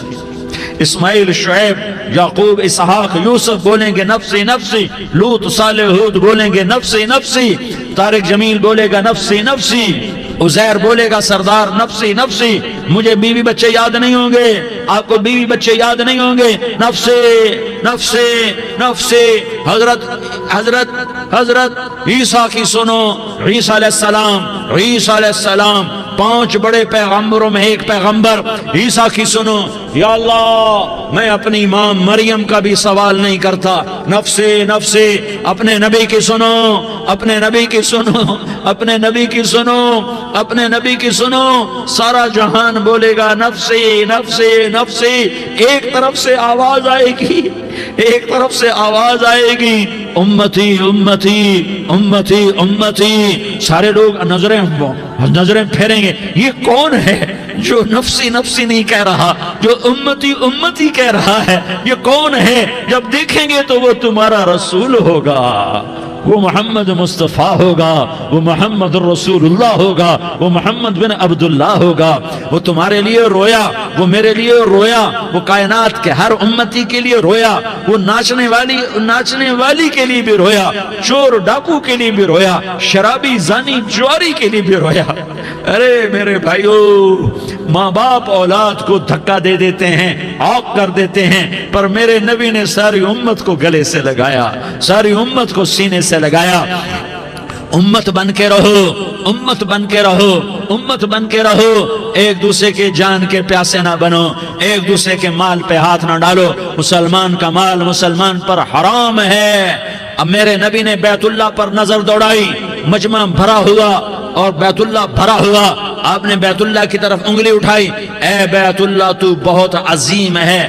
اسماعیل شعیب یعقوب اسحاق یوسف بولیں گے نفسی نفسی، لوط صالح ہود بولیں گے نفسی نفسی، طارق جمیل بولے گا نفسی نفسی، عزیر بولے گا سردار نفسی نفسی، مجھے بیوی بچے یاد نہیں ہوں گے، آپ کو بیوی بچے یاد نہیں ہوں گے، نفسی نفسی نفسی۔ حضرت عیسیٰ کی سنو، عیسیٰ علیہ السلام 5 بڑے پیغمبروں میں ایک پیغمبر، عیسیٰ کی سنو، یا اللہ میں اپنی ماں مریم کا بھی سوال نہیں کرتا، نفسی نفسی۔ اپنے نبی کی سنو، اپنے نبی کی سنو، اپنے نبی کی سنو، اپنے نبی کی سنو، سارا جہان بولے گا نفسی نفسی نفسی۔ ایک طرف سے آواز آئے گی، ایک طرف سے آواز آئے گی، امتی امتی امتی امتی۔ سارے لوگ نظریں پھیریں گے، یہ کون ہے جو نفسی نفسی نہیں کہہ رہا، جو امتی امتی کہہ رہا ہے، یہ کون ہے؟ جب دیکھیں گے تو وہ تمہارا رسول ہوگا، وہ محمد مصطفیٰ ہوگا، وہ محمد رسول اللہ ہوگا، وہ محمد بن عبداللہ ہوگا۔ وہ تمہارے لیے رویا، وہ میرے لیے رویا، وہ کائنات کے ہر امتی کے لیے رویا، وہ ناچنے والی کے لیے بھی رویا، چور ڈاکو کے لیے بھی رویا، شرابی زانی جواری کے لیے بھی رویا۔ ارے میرے بھائیو، ماں باپ اولاد کو دھکا دے دیتے ہیں، عاق کر دیتے ہیں، پر میرے نبی نے ساری امت کو گلے سے لگایا، ساری امت کو سینے سے لگایا۔ امت بن کے رہو، امت بن کے رہو، امت بن کے رہو، ایک دوسرے کے جان کے پیاسے نہ بنو، ایک دوسرے کے مال پہ ہاتھ نہ ڈالو۔ مسلمان کا مال مسلمان پر حرام ہے۔ اب میرے نبی نے بیت اللہ پر نظر دوڑائی، مجمع بھرا ہوا اور بیت اللہ بھرا ہوا، آپ نے بیت اللہ کی طرف انگلی اٹھائی، اے بیت اللہ تو بہت عظیم ہے،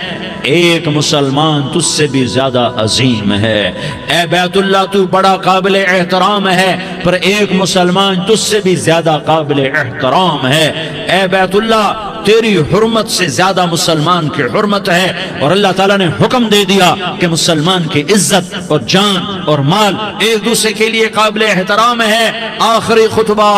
ایک مسلمان تجھ سے بھی زیادہ عظیم ہے، اے بیت اللہ تو بڑا قابل احترام ہے، پر ایک مسلمان تجھ سے بھی زیادہ قابل احترام ہے، اے بیت اللہ تیری حرمت سے زیادہ مسلمان کی حرمت ہے۔ اور اللہ تعالیٰ نے حکم دے دیا کہ مسلمان کی عزت اور جان اور مال ایک دوسرے کے لیے قابل احترام ہے۔ آخری خطبہ،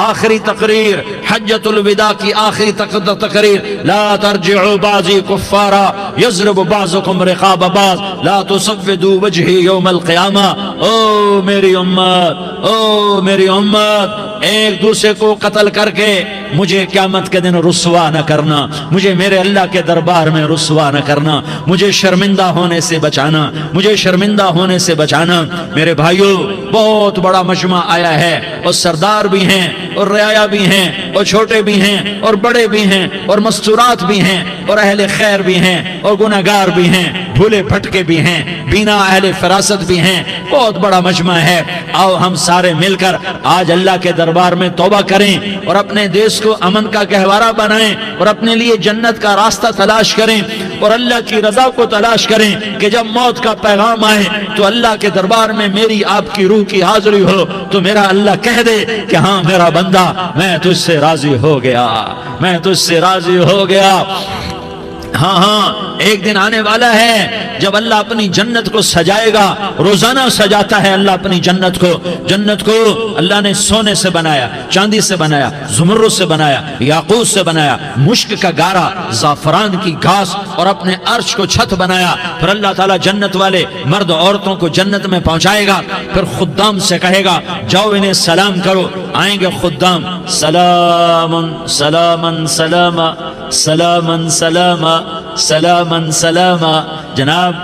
آخری تقریر، حجۃ الوداع کی آخری تقریر، لا ترجعوا بعضی کفارا یضرب بعضکم رقاب بعض لا تسودوا وجہی یوم القیامہ۔ او میری امت، او میری امت، ایک دوسرے کو قتل کر کے مجھے قیامت کے دن رسوا نہ کرنا، مجھے میرے اللہ کے دربار میں رسوا نہ کرنا، مجھے شرمندہ ہونے سے بچانا، مجھے شرمندہ ہونے سے بچانا۔ میرے بھائیو، بہت بڑا مجمع آیا ہے، اور سردار بھی ہیں اور رعایا بھی ہیں اور چھوٹے بھی ہیں اور بڑے بھی ہیں اور مستورات بھی ہیں اور اہل خیر بھی ہیں اور گناہگار بھی ہیں، بھولے بھٹکے بھی ہیں، بینا اہل فراست بھی ہیں، بہت بڑا مجمع ہے۔ آؤ ہم سارے مل کر آج اللہ کے دربار میں توبہ کریں اور اپنے دیش کو امن کا گہوارہ بنائیں اور اپنے لیے جنت کا راستہ تلاش کریں اور اللہ کی رضا کو تلاش کریں کہ جب موت کا پیغام آئے تو اللہ کے دربار میں میری آپ کی روح کی حاضری ہو تو میرا اللہ کہہ دے کہ ہاں میرا بندہ، میں تجھ سے راضی ہو گیا، میں تجھ سے راضی ہو گیا۔ ہاں ہاں، ایک دن آنے والا ہے جب اللہ اپنی جنت کو سجائے گا، روزانہ سجاتا ہے اللہ اپنی جنت کو۔ جنت کو اللہ نے سونے سے بنایا، چاندی سے بنایا، زمرد سے بنایا، یاقوت سے بنایا، مشک کا گارا، زعفران کی گھاس اور اپنے عرش کو چھت بنایا۔ پھر اللہ تعالیٰ جنت والے مرد عورتوں کو جنت میں پہنچائے گا، پھر خدام سے کہے گا جاؤ انہیں سلام کرو۔ آئیں گے خدام، سلامن سلامن سلاما سلامن سلاما سلامن سلاما۔ جناب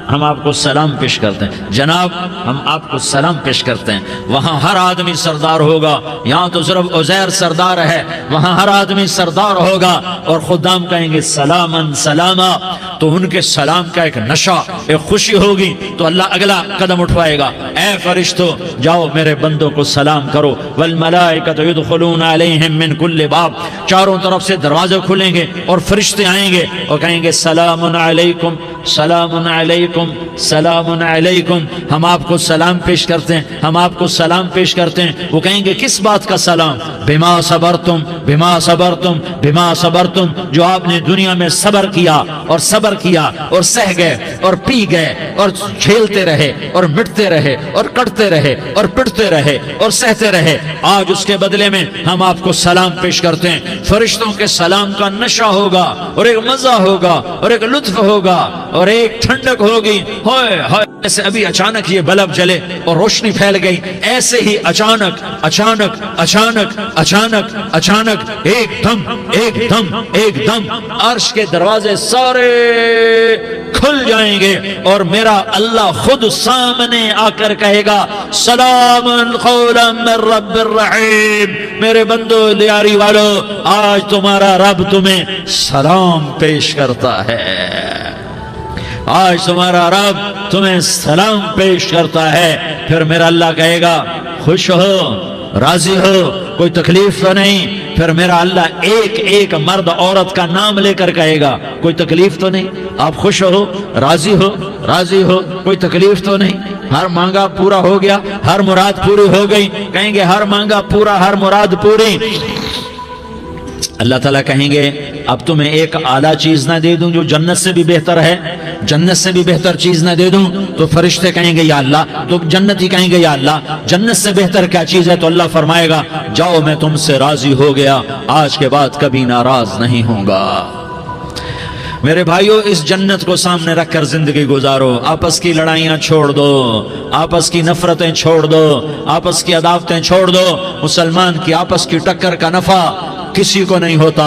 ہم آپ کو سلام پیش کرتے ہیں، جناب ہم آپ کو سلام پیش کرتے ہیں۔ وہاں ہر آدمی سردار ہوگا، یہاں تو صرف عزیر سردار ہے، وہاں ہر آدمی سردار ہوگا اور خدام کہیں گے سلامن سلاما۔ تو ان کے سلام کا ایک نشہ، ایک خوشی ہوگی، تو اللہ اگلا قدم اٹھوائے گا، اے فرشتوں جاؤ میرے بندوں کو سلام کرو، والملائکۃ یدخلون علیہم من کل باب، چاروں طرف سے دروازے کھلیں گے اور فرشتے آئیں گے اور کہیں گے سلام علیکم سلام علیکم سلام علیکم، ہم آپ کو سلام پیش کرتے ہیں، ہم آپ کو سلام پیش کرتے ہیں۔ وہ کہیں گے کس بات کا سلام؟ بما صبرتم بما صبرتم بما صبرتم، جو آپ نے دنیا میں صبر کیا اور صبر کیا اور سہ گئے اور پی گئے اور جھیلتے رہے اور مٹتے رہے اور کٹتے رہے اور پٹتے رہے اور سہتے رہے، آج اس کے بدلے میں ہم آپ کو سلام پیش کرتے ہیں۔ فرشتوں کے سلام کا نشہ ہوگا اور ایک مزہ ہوگا اور ایک لطف ہوگا اور ایک ٹھنڈک ہوگی، ہائے ہائے، ایسے ابھی اچانک یہ بلب جلے اور روشنی پھیل گئی، ایسے ہی اچانک اچانک اچانک اچانک اچانک ایک دم ایک دم ایک دم عرش کے دروازے سارے کھل جائیں گے اور میرا اللہ خود سامنے آ کر کہے گا سلام قولا من رب الرحیم، میرے بندو دیاری والو، آج تمہارا رب تمہیں سلام پیش کرتا ہے، آج تمہارا رب تمہیں سلام پیش کرتا ہے۔ پھر میرا اللہ کہے گا خوش ہو، راضی ہو، کوئی تکلیف تو نہیں؟ پھر میرا اللہ ایک ایک مرد عورت کا نام لے کر کہے گا کوئی تکلیف تو نہیں؟ آپ خوش ہو، راضی ہو، راضی ہو، کوئی تکلیف تو نہیں؟ ہر مانگا پورا ہو گیا، ہر مراد پوری ہو گئی؟ کہیں گے ہر مانگا پورا، ہر مراد پوری۔ اللہ تعالیٰ کہیں گے اب تمہیں ایک اعلیٰ چیز نہ دے دوں جو جنت سے بھی بہتر ہے؟ جنت سے بھی بہتر چیز نہ دے دوں؟ تو فرشتے کہیں گے یا اللہ، تو جنتی کہیں گے یا اللہ جنت سے بہتر کیا چیز ہے؟ تو اللہ فرمائے گا جاؤ میں تم سے راضی ہو گیا، آج کے بعد کبھی ناراض نہیں ہوں گا۔ میرے بھائیو، اس جنت کو سامنے رکھ کر زندگی گزارو، آپس کی لڑائیاں چھوڑ دو، آپس کی نفرتیں چھوڑ دو، آپس کی عداوتیں چھوڑ دو۔ مسلمان کی آپس کی ٹکر کا نفع کسی کو نہیں ہوتا،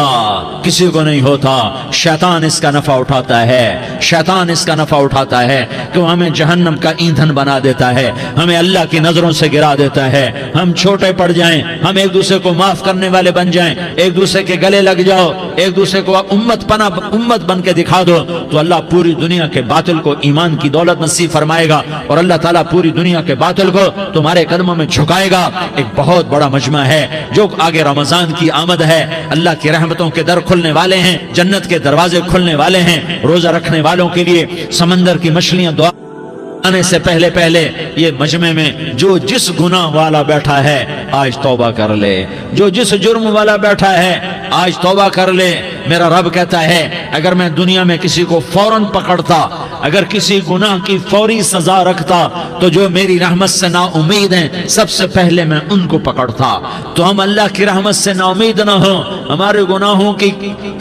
کسی کو نہیں ہوتا، شیطان اس کا نفع اٹھاتا ہے، شیطان اس کا نفع اٹھاتا ہے کہ وہ ہمیں جہنم کا ایندھن بنا دیتا ہے، ہمیں اللہ کی نظروں سے گرا دیتا ہے، ہم چھوٹے پڑ جائیں، ہم ایک دوسرے کو معاف کرنے والے بن جائیں، ایک دوسرے کے گلے لگ جاؤ، ایک دوسرے کو امت بن کے دکھا دو، تو اللہ پوری دنیا کے باطل کو ایمان کی دولت نصیب فرمائے گا اور اللہ تعالیٰ پوری دنیا کے باطل کو تمہارے قدموں میں جھکائے گا۔ ایک بہت بڑا مجمع ہے جو آگے رمضان کی آمد ہے، اللہ کی رحمتوں کے در کھلنے والے ہیں، جنت کے دروازے کھلنے والے ہیں، روزہ رکھنے والوں کے لیے سمندر کی مچھلیاں دعا آنے سے پہلے پہلے یہ مجمع میں جو جس گناہ والا بیٹھا ہے آج توبہ کر لے، جو جس جرم والا بیٹھا ہے آج توبہ کر لے۔ میرا رب کہتا ہے اگر میں دنیا میں کسی کو فوراً پکڑتا، اگر کسی گناہ کی فوری سزا رکھتا تو جو میری رحمت سے نا امید ہیں سب سے پہلے میں ان کو پکڑتا۔ تو ہم اللہ کی رحمت سے نا امید نہ ہوں، ہمارے گناہوں کی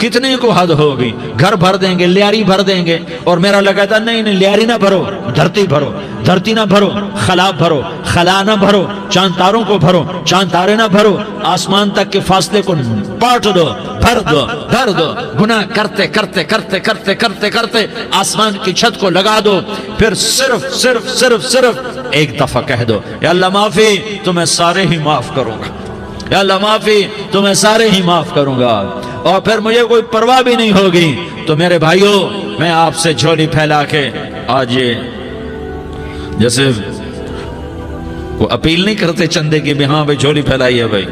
کتنے کو حد ہوگی، گھر بھر دیں گے، لیاری بھر دیں گے، اور میرا اللہ کہتا نہیں نہیں لیاری نہ بھرو، دھرتی بھرو، دھرتی نہ بھرو، خلا بھرو، خلا نہ بھرو، چاند تاروں کو بھرو، چاند تارے نہ بھرو، آسمان تک کے فاصلے کو پاٹ دو، بھر دو، بھر دو، گناہ کرتے کرتے کرتے کرتے کرتے کرتے آسمان کی چھت کو لگا دو، پھر صرف صرف صرف صرف ایک دفعہ کہہ دو یا اللہ معافی، تمہیں سارے ہی معاف کروں گا، یا اللہ معافی، تمہیں سارے ہی معاف کروں گا، اور پھر مجھے کوئی پرواہ بھی نہیں ہوگی۔ تو میرے بھائیوں، میں آپ سے جھولی پھیلا کے آج یہ جیسے وہ اپیل نہیں کرتے چندے کی بھی ہاں بھائی جھولی پھیلائی ہے، بھائی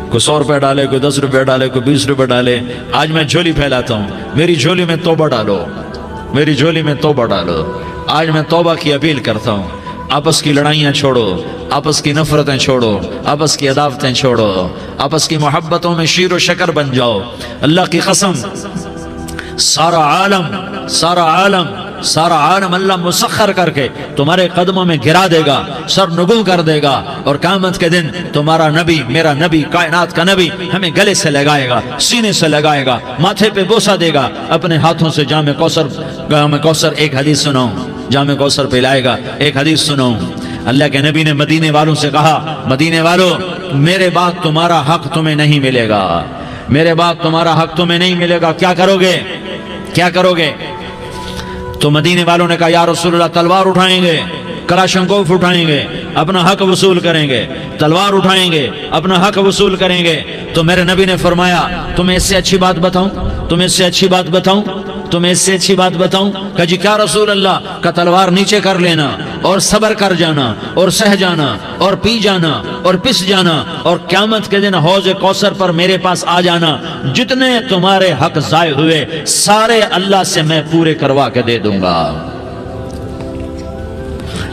کوئی 100 روپے ڈالے، کوئی 10 روپے ڈالے، کوئی 20 روپے ڈالے، آج میں جھولی پھیلاتا ہوں، میری جھولی میں توبہ ڈالو، میری جھولی میں توبہ ڈالو۔ آج میں توبہ کی اپیل کرتا ہوں، آپس کی لڑائیاں چھوڑو، آپس کی نفرتیں چھوڑو، آپس کی عداوتیں چھوڑو، آپس کی محبتوں میں شیر و شکر بن جاؤ۔ اللہ کی قسم سارا عالم اللہ مسخر کر کے تمہارے قدموں میں گرا دے گا، سر نگوں کر دے گا، اور قیامت کے دن تمہارا نبی، میرا نبی، کائنات کا نبی ہمیں گلے سے لگائے گا، سینے سے لگائے گا، ماتھے پہ بوسہ دے گا، اپنے ہاتھوں سے جام کوثر ایک حدیث سناؤں، جام کوثر پلائے گا، ایک حدیث سناؤں۔ اللہ کے نبی نے مدینے والوں سے کہا مدینے والوں میرے بعد تمہارا حق تمہیں نہیں ملے گا، میرے بعد تمہارا حق تمہیں نہیں ملے گا، کیا کرو گے، کیا کرو گے؟ تو مدینے والوں نے کہا یا رسول اللہ تلوار اٹھائیں گے، کلاشنکوف اٹھائیں گے، اپنا حق وصول کریں گے، تلوار اٹھائیں گے، اپنا حق وصول کریں گے۔ تو میرے نبی نے فرمایا تمہیں اس سے اچھی بات بتاؤں، تمہیں اس سے اچھی بات بتاؤں، تمہیں اس سے اچھی بات بتاؤں؟ کہ جی کیا رسول اللہ؟ کا تلوار نیچے کر لینا اور صبر کر جانا اور سہ جانا اور پی جانا اور پس جانا اور قیامت کے دن حوض کوثر پر میرے پاس آ جانا، جتنے تمہارے حق ضائع ہوئے سارے اللہ سے میں پورے کروا کے دے دوں گا۔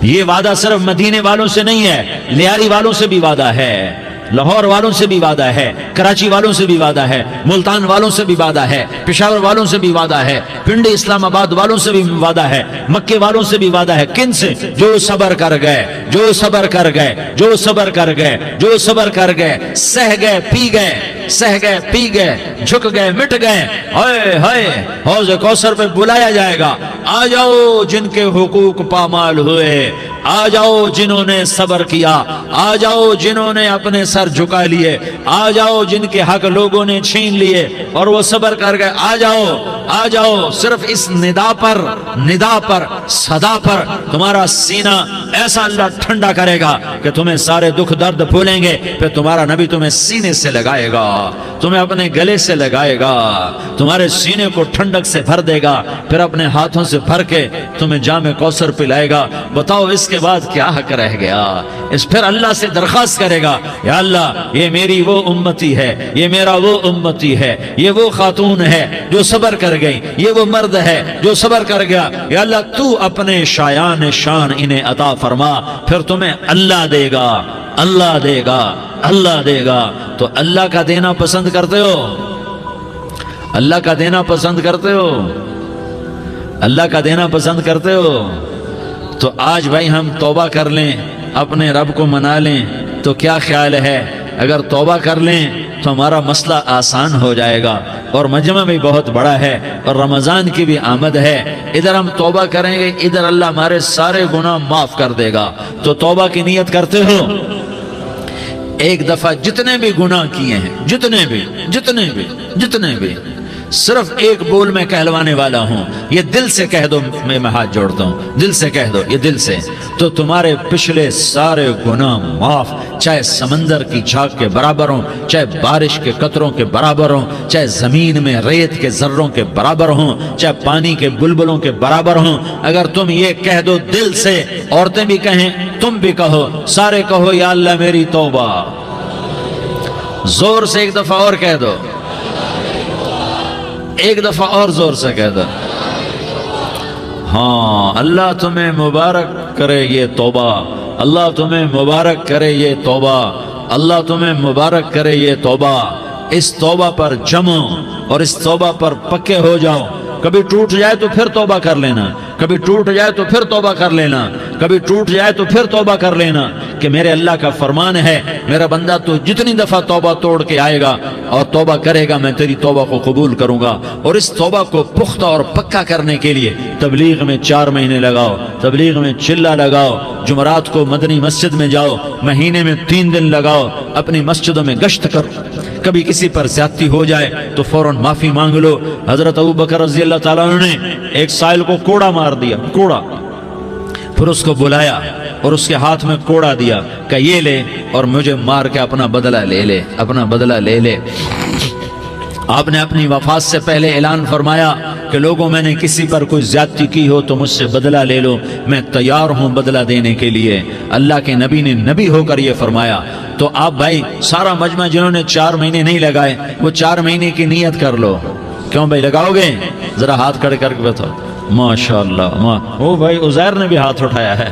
یہ وعدہ صرف مدینے والوں سے نہیں ہے، لیاری والوں سے بھی وعدہ ہے، لاہور والوں سے بھی وعدہ ہے، کراچی والوں سے بھی وعدہ ہے، ملتان والوں سے بھی وعدہ ہے، پشاور والوں سے بھی وعدہ ہے، پنڈی اسلام آباد والوں سے بھی وعدہ ہے، مکے والوں سے بھی وعدہ ہے۔ کن سے؟ جو صبر کر گئے، جو صبر کر گئے، جو صبر کر گئے، جو صبر کر گئے، سہ گئے پی گئے، سہ گئے پی گئے، جھک گئے مٹ گئے، ہائے ہائے حوض کوثر پہ بلایا جائے گا، آ جاؤ جن کے حقوق پامال ہوئے، آ جاؤ جنہوں نے صبر کیا، آ جاؤ جنہوں نے اپنے سر جھکا لیے، آ جاؤ جن کے حق لوگوں نے چھین لیے اور وہ صبر کر گئے، آ جاؤ آ جاؤ۔ صرف اس ندا پر صدا پر تمہارا سینہ ایسا اللہ ٹھنڈا کرے گا کہ تمہیں سارے دکھ درد بھولیں گے، پھر تمہارا نبی تمہیں سینے سے لگائے گا، تمہیں اپنے گلے سے لگائے گا، تمہارے سینے کو ٹھنڈک سے بھر دے گا، پھر اپنے ہاتھوں سے بھر کے تمہیں جام کوثر پلائے گا۔ بتاؤ اس کے بعد کیا حق رہ گیا؟ پھر اللہ سے درخواست کرے گا، یا اللہ یہ میری وہ امتی ہے، یہ میرا وہ امتی ہے، یہ وہ خاتون ہے جو صبر کر گئی، یہ وہ مرد ہے جو صبر کر گیا، یا اللہ تو اپنے شایان شان انہیں عطا فرما، پھر تمہیں اللہ دے گا، اللہ دے گا، اللہ دے گا۔ تو اللہ کا دینا پسند کرتے ہو؟ اللہ کا دینا پسند کرتے ہو؟ اللہ کا دینا پسند کرتے ہو؟ تو آج بھائی ہم توبہ کر لیں، اپنے رب کو منا لیں، تو کیا خیال ہے اگر توبہ کر لیں تو ہمارا مسئلہ آسان ہو جائے گا، اور مجمع بھی بہت بڑا ہے اور رمضان کی بھی آمد ہے، ادھر ہم توبہ کریں گے، ادھر اللہ ہمارے سارے گناہ معاف کر دے گا۔ تو توبہ کی نیت کرتے ہو؟ ایک دفعہ جتنے بھی گناہ کیے ہیں، جتنے بھی صرف ایک بول میں کہلوانے والا ہوں، یہ دل سے کہہ دو، میں ہاتھ جوڑتا ہوں، دل سے کہہ دو، یہ دل سے، تو تمہارے پچھلے سارے گناہ معاف، چاہے سمندر کی جھاگ کے برابر ہوں، چاہے بارش کے قطروں کے برابر ہوں، چاہے زمین میں ریت کے ذروں کے برابر ہوں، چاہے پانی کے بلبلوں کے برابر ہوں۔ اگر تم یہ کہہ دو دل سے، عورتیں بھی کہیں، تم بھی کہو، سارے کہو، یا اللہ میری توبہ، زور سے ایک دفعہ اور کہہ دو، ایک دفعہ اور زور سے کہہ دو۔ ہاں، اللہ تمہیں مبارک کرے یہ توبہ، اللہ تمہیں مبارک کرے یہ توبہ، اللہ تمہیں مبارک کرے یہ توبہ۔ اس توبہ پر جمو اور اس توبہ پر پکے ہو جاؤ۔ کبھی ٹوٹ جائے تو پھر توبہ کر لینا، کبھی ٹوٹ جائے تو پھر توبہ کر لینا، کبھی ٹوٹ جائے تو پھر توبہ کر لینا، کہ میرے اللہ کا فرمان ہے، میرا بندہ تو جتنی دفعہ توبہ توڑ کے آئے گا اور توبہ کرے گا، میں تیری توبہ کو قبول کروں گا۔ اور اس توبہ کو پختہ اور پکا کرنے کے لیے تبلیغ میں 4 مہینے لگاؤ، تبلیغ میں چلہ لگاؤ، جمعرات کو مدنی مسجد میں جاؤ، مہینے میں 3 دن لگاؤ، اپنی مسجدوں میں گشت کرو۔ کبھی کسی پر زیادتی ہو جائے تو فوراً معافی مانگ لو۔ حضرت ابوبکر رضی اللہ تعالیٰ عنہ نے ایک سائل کو کوڑا مار دیا، کوڑا، پھر اس کو بلایا اور اس کے ہاتھ میں کوڑا دیا کہ یہ لے اور مجھے مار کے اپنا بدلہ لے لے، اپنا بدلہ لے لے۔ آپ نے اپنی وفات سے پہلے اعلان فرمایا کہ لوگوں میں نے کسی پر کوئی زیادتی کی ہو تو مجھ سے بدلہ لے لو، میں تیار ہوں بدلہ دینے کے لیے۔ اللہ کے نبی نے نبی ہو کر یہ فرمایا۔ تو آپ بھائی سارا مجمع جنہوں نے 4 مہینے نہیں لگائے، وہ 4 مہینے کی نیت کر لو۔ کیوں بھائی لگاؤ گے؟ ذرا ہاتھ کھڑے کر کے بتاؤ۔ ماشاءاللہ، وہ بھائی عزیر نے بھی ہاتھ اٹھایا ہے،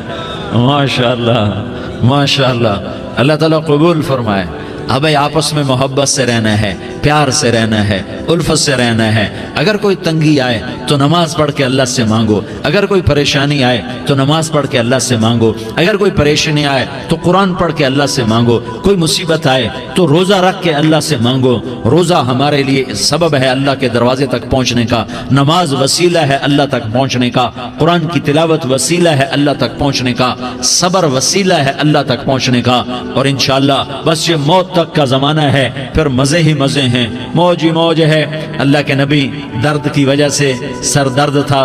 ماشاءاللہ ماشاءاللہ، اللہ تعالیٰ قبول فرمائے۔ اب بھائی آپس میں محبت سے رہنا ہے، پیار سے رہنا ہے، الفت سے رہنا ہے۔ اگر کوئی تنگی آئے تو نماز پڑھ کے اللہ سے مانگو، اگر کوئی پریشانی آئے تو نماز پڑھ کے اللہ سے مانگو، اگر کوئی پریشانی آئے تو قرآن پڑھ کے اللہ سے مانگو، کوئی مصیبت آئے تو روزہ رکھ کے اللہ سے مانگو۔ روزہ ہمارے لیے سبب ہے اللہ کے دروازے تک پہنچنے کا، نماز وسیلہ ہے اللہ تک پہنچنے کا، قرآن کی تلاوت وسیلہ ہے اللہ تک پہنچنے کا، صبر وسیلہ ہے اللہ تک پہنچنے کا۔ اور انشاءاللہ بس یہ موت تک کا زمانہ ہے، پھر مزے ہی مزے ہیں، موج ہی موج ہے۔ اللہ کے نبی درد کی وجہ سے، سر درد تھا،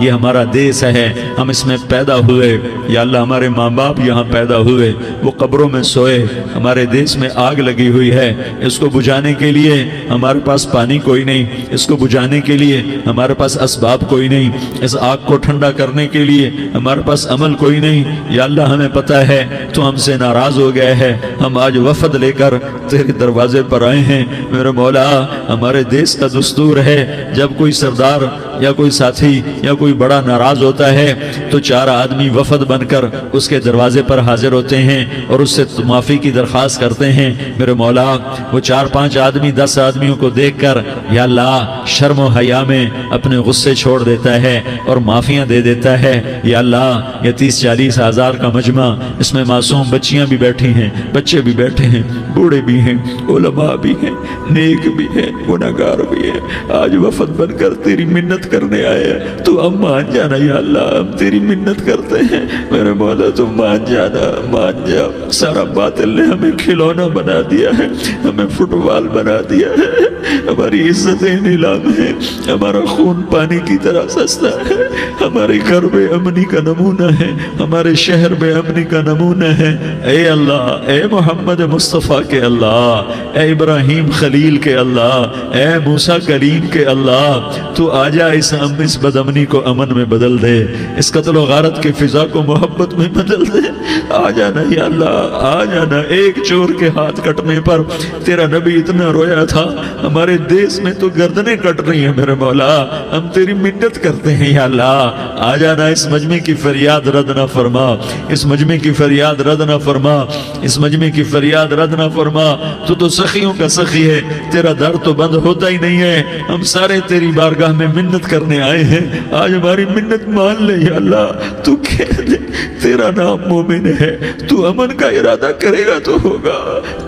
یہ ہمارا دیس ہے، ہم اس میں پیدا ہوئے، یا اللہ ہمارے ماں باپ یہاں پیدا ہوئے، وہ قبروں میں سوئے، ہمارے دیس میں آگ لگی ہوئی ہے، اس کو بجھانے کے لیے ہمارے پاس پانی کوئی نہیں، اس کو بجھانے کے لیے ہمارے پاس اسباب کوئی نہیں، اس آگ کو ٹھنڈا کرنے کے لیے ہمارے پاس عمل کوئی نہیں، یا اللہ ہمیں پتہ ہے تو ہم سے ناراض ہو گئے ہے، ہم آج وفد لے کر تیرے دروازے پر آئے ہیں میرے مولا۔ ہمارے دیس کا دستور ہے جب کوئی سردار یا کوئی ساتھی یا کوئی بڑا ناراض ہوتا ہے تو 4 آدمی وفد بن کر اس کے دروازے پر حاضر ہوتے ہیں اور اس سے معافی کی درخواست کرتے ہیں میرے مولا۔ وہ 4-5 آدمی 10 آدمیوں کو دیکھ کر یا اللہ شرم و حیا میں اپنے غصے چھوڑ دیتا ہے اور معافیاں دے دیتا ہے۔ یا اللہ یہ 30-40 ہزار کا مجمع، اس میں معصوم بچیاں بھی بیٹھی ہیں، بچے بھی بیٹھے ہیں، بوڑھے بھی ہیں، علماء بھی ہیں، نیک بھی ہیں، گناہگار بھی ہیں، آج وفد بن کر تیری منت کرنے آئے ہیں، تو اب مان جانا یا اللہ، ہم تیری منت کرتے ہیں میرے مولا، تو مان جانا، مان جا۔ سارا باطل نے ہمیں کھلونا بنا دیا ہے، ہمیں فٹ بال بنا دیا ہے، ہماری عزتیں نیلام ہیں، ہمارا خون پانی کی طرح سستا ہے، ہمارے گھر بے امنی کا نمونہ ہے، ہمارے شہر بے امنی کا نمونہ ہے۔ اے اللہ، اے محمد مصطفیٰ کے اللہ، اے ابراہیم خلیل کے اللہ، اے موسیٰ کلیم کے اللہ، تو آجا اس بد امنی کو امن میں بدل دے، اس قتل و غارت کی فضا کو محبت میں بدل دے۔ آ جانا یا اللہ، آ جانا۔ ایک چور کے ہاتھ کٹنے پر تیرا نبی اتنا رویا تھا، ہمارے دیس میں تو گردنیں کٹ رہی ہیں میرے مولا، ہم تیری منت کرتے ہیں یا اللہ، آ جانا۔ اس مجمع کی فریاد رد نہ فرما، اس مجمع کی فریاد رد نہ فرما، اس مجمع کی فریاد رد نہ فرما۔ تو سخیوں کا سخی ہے، تیرا در تو بند ہوتا ہی نہیں ہے، ہم سارے تیری بارگاہ میں منت کرنے آئے ہیں، آج ہماری منت مان لے یا اللہ۔ تو کہہ دے تیرا نام مومن ہے، تو امن کا ارادہ کرے گا تو ہوگا،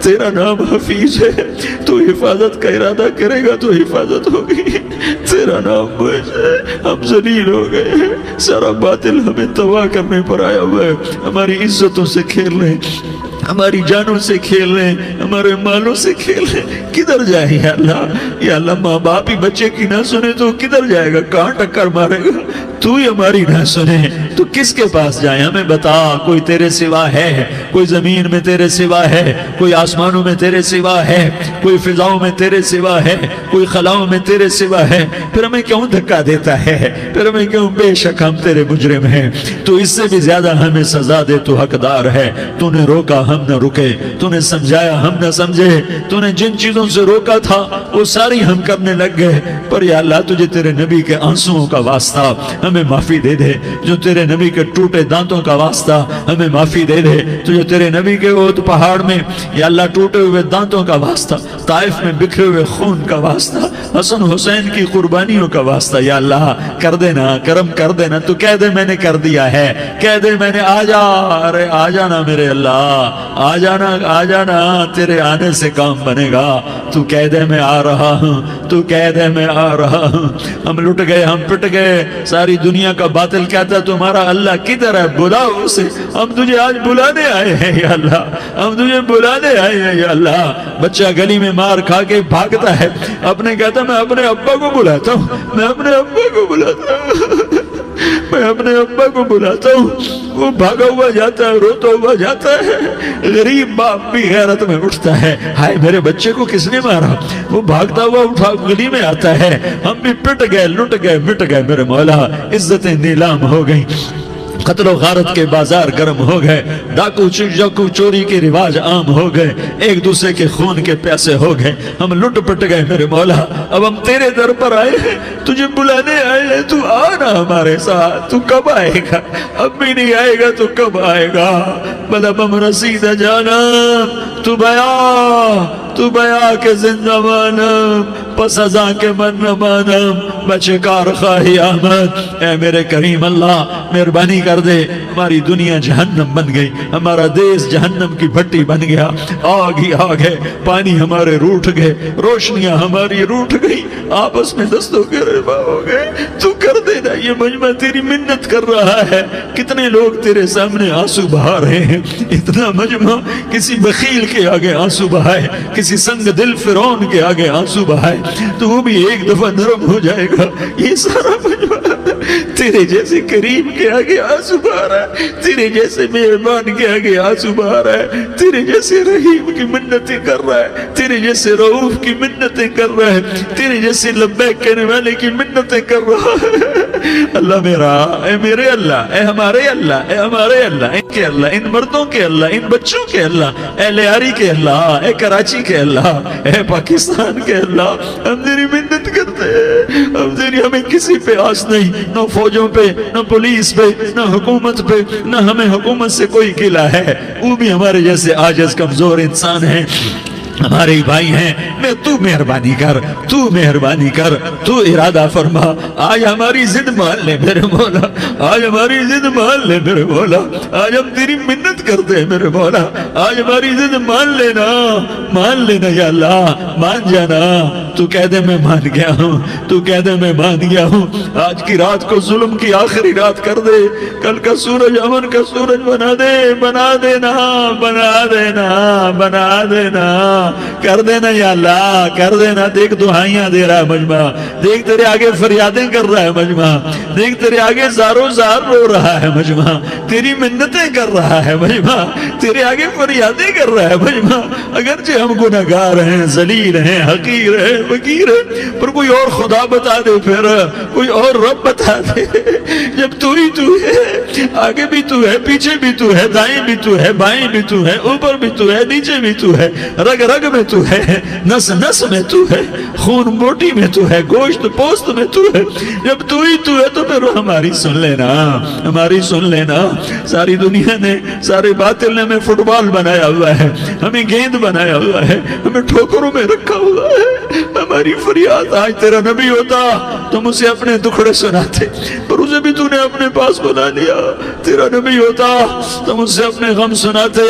تیرا نام حفیظ ہے، تو حفاظت کا ارادہ کرے گا تو حفاظت ہوگی، تیرا نام موج ہے، ہم ذلیل ہو گئے ہیں، سارا باطل ہمیں تباہ کرنے پر آیا ہوا ہے، ہماری عزتوں سے کھیل رہے ہیں، ہماری جانوں سے کھیل رہے ہیں، ہمارے مالوں سے کھیل رہے ہیں، کدھر جائے یا اللہ؟ یا اللہ ماں باپ ہی بچے کی نہ سنے تو کدھر جائے گا، کہاں ٹکر مارے گا؟ تو ہی ہماری نہ سنے تو کس کے پاس جائیں؟ ہمیں بتا، کوئی تیرے سوا ہے؟ کوئی زمین میں تیرے سوا ہے؟ کوئی آسمانوں میں تیرے سوا ہے؟ کوئی فضاؤں میں تیرے سوا ہے؟ کوئی خلاؤں میں تیرے سوا ہے؟ پھر ہمیں کیوں دھکا دیتا ہے؟ پھر ہمیں کیوں؟ بے شک ہم تیرے مجرم ہیں، تو اس سے بھی زیادہ ہمیں سزا دے، تو حقدار ہے۔ تو نے روکا ہم نہ رکے، تو نے سمجھایا ہم نہ سمجھے، تو نے جن چیزوں سے روکا تھا وہ ساری ہم کرنے لگ گئے، پر یا اللہ تجھے تیرے نبی کے آنسوؤں کا واسطہ ہمیں معافی دے دے، جو تیرے نبی کے ٹوٹے دانتوں کا واسطہ ہمیں معافی دے دے، تو جو تیرے نبی کے احد پہاڑ میں یا اللہ ٹوٹے ہوئے دانتوں کا واسطہ، طائف میں بکھرے ہوئے خون کا واسطہ، حسن حسین کی قربانیوں کا واسطہ، یا اللہ کر دینا، کرم کر دینا۔ تو کہہ دے میں نے کر دیا ہے، کہہ دے میں نے، آ جا، ارے آ جانا میرے اللہ، آ جانا، آ جانا، تیرے آنے سے کام بنے گا۔ تو کہہ دے میں آ رہا ہوں، تو کہہ دے میں آ رہا ہوں۔ ہم لٹ گئے، ہم پٹ گئے، ساری دنیا کا باطل کہتا ہے تمہارا اللہ کدھر ہے، بلاؤ اسے، ہم تجھے آج بلانے آئے ہیں یا اللہ، ہم تجھے بلانے آئے ہیں یا اللہ۔ بچہ گلی میں مار کھا کے بھاگتا ہے، اپنے کہتا میں اپنے ابا کو بلاتا ہوں، میں اپنے ابا کو بلاتا ہوں، میں اپنے ابا کو بلاتا ہوں، وہ بھاگا ہوا جاتا ہے، روتا ہوا جاتا ہے۔ غریب باپ بھی غیرت میں اٹھتا ہے، ہائے میرے بچے کو کس نے مارا، وہ بھاگتا ہوا اٹھا گلی میں آتا ہے۔ ہم بھی پٹ گئے، لٹ گئے، مٹ گئے میرے مولا، عزتیں نیلام ہو گئیں، قتل و غارت کے بازار گرم ہو گئے، ڈاکو چوری کے رواج عام ہو گئے، ایک دوسرے کے خون کے پیاسے ہو گئے، ہم لٹ پٹ گئے میرے مولا۔ اب ہم تیرے در پر آئے ہیں، تجھے بلانے آئے ہیں، تو آنا ہمارے ساتھ۔ تو کب آئے گا؟ اب بھی نہیں آئے گا تو کب آئے گا؟ بلبم رسید جانم تو بیا کے زندہ مانم، پس ازاں کے من نہ مانم، بچے کار خواہی آمد۔ اے میرے کریم اللہ مہربانی کر دے، ہماری دنیا جہنم بن گئی، ہمارا دیس جہنم کی بھٹی بن گیا، آگ ہی آگ ہے، پانی ہمارے روٹھ گئے، روشنیاں ہماری روٹھ گئی، آپس میں دستوں کے ربا ہو گئے۔ تو کر دینا، یہ مجمع تیری منت کر رہا ہے، کتنے لوگ تیرے سامنے آنسو بہا رہے ہیں، اتنا مجمع کسی بخیل کے آگے آنسو بہائے، کسی سنگ دل فرعون کے آگے آنسو بہائے تو وہ بھی ایک دفعہ نرم ہو جائے گا۔ یہ سارا مجمع تیرے جیسے کریم کے آگے آنسو بہا رہا ہے، تیرے جیسے مہربان کے آگے آنسو بہا رہا ہے، تیرے جیسے رحیم کی منتیں کر رہا ہے، تیرے جیسے رؤوف کی منتیں کر رہا ہے، تیرے جیسے لبیک کہنے والے کی منتیں کر رہا ہے۔ اللہ میرا، اے میرے اللہ، اے ہمارے اللہ، اے ہمارے اللہ، ان کے اللہ، ان مردوں کے اللہ، ان بچوں کے اللہ، اے لیاری کے اللہ، اے کراچی کے اللہ، اے پاکستان کے اللہ، ہم تیری منت کرتے ہیں، ہمیں کسی پہ آس نہیں، نہ فوجوں پہ، نہ پولیس پہ، نہ حکومت پہ، نہ ہمیں حکومت سے کوئی گلہ ہے، وہ بھی ہمارے جیسے عاجز کمزور انسان ہیں، ہمارے بھائی ہیں، میں تو مہربانی کر، تو مہربانی کر، تو ارادہ فرما، آج ہماری ضد مان لے میرے مولا، آج ہماری ضد مان لے میرے مولا، آج ہم تیری منت کرتے ہیں میرے مولا، آج ہماری ضد مان لینا یا اللہ، مان جانا، تو کہہ دے میں مان گیا ہوں، تو کہہ دے میں مان گیا ہوں، آج کی رات کو ظلم کی آخری رات کر دے، کل کا سورج امن کا سورج بنا دینا، کر دینا یا اللہ، کر دینا۔ دیکھ دعائیاں دے رہا ہے مجمع، دیکھ تیرے آگے فریادیں کر رہا ہے مجمع، دیکھ تیرے آگے زارو زار رو رہا ہے مجمع، تیری منتیں کر رہا ہے مجمع، تیرے آگے فریادیں کر رہا ہے مجمع، اگرچہ ہم گناہگار ہیں، ذلیل ہیں، حقیر ہیں، فقیر ہیں، پر کوئی اور خدا بتا دے، پھر کوئی اور رب بتا دے، جب تو ہی تو ہے، آگے بھی تو ہے، پیچھے بھی تو ہے، دائیں بھی تو ہے، بائیں بھی تو ہے، اوپر بھی تو ہے، نیچے بھی تو ہے، رگ رگ میں تو ہے، نس نس میں تو ہے، خون بوٹی میں تو ہے، گوشت پوست میں تو ہے، جب تو ہی تو ہے تو پھر ہماری سن لینا، ہماری سن لینا۔ ساری دنیا نے، سارے باطل نے ہمیں فٹ بال بنایا ہوا ہے، ہمیں گیند بنایا ہوا ہے، ہمیں ٹھوکروں میں رکھا ہوا ہے، ہماری فریاد آج تیرا نبی ہوتا تم اسے اپنے دکھڑے سناتے، پر اسے بھی تو نے اپنے پاس بنا لیا، تیرا نبی ہوتا تم اسے اپنے غم سناتے،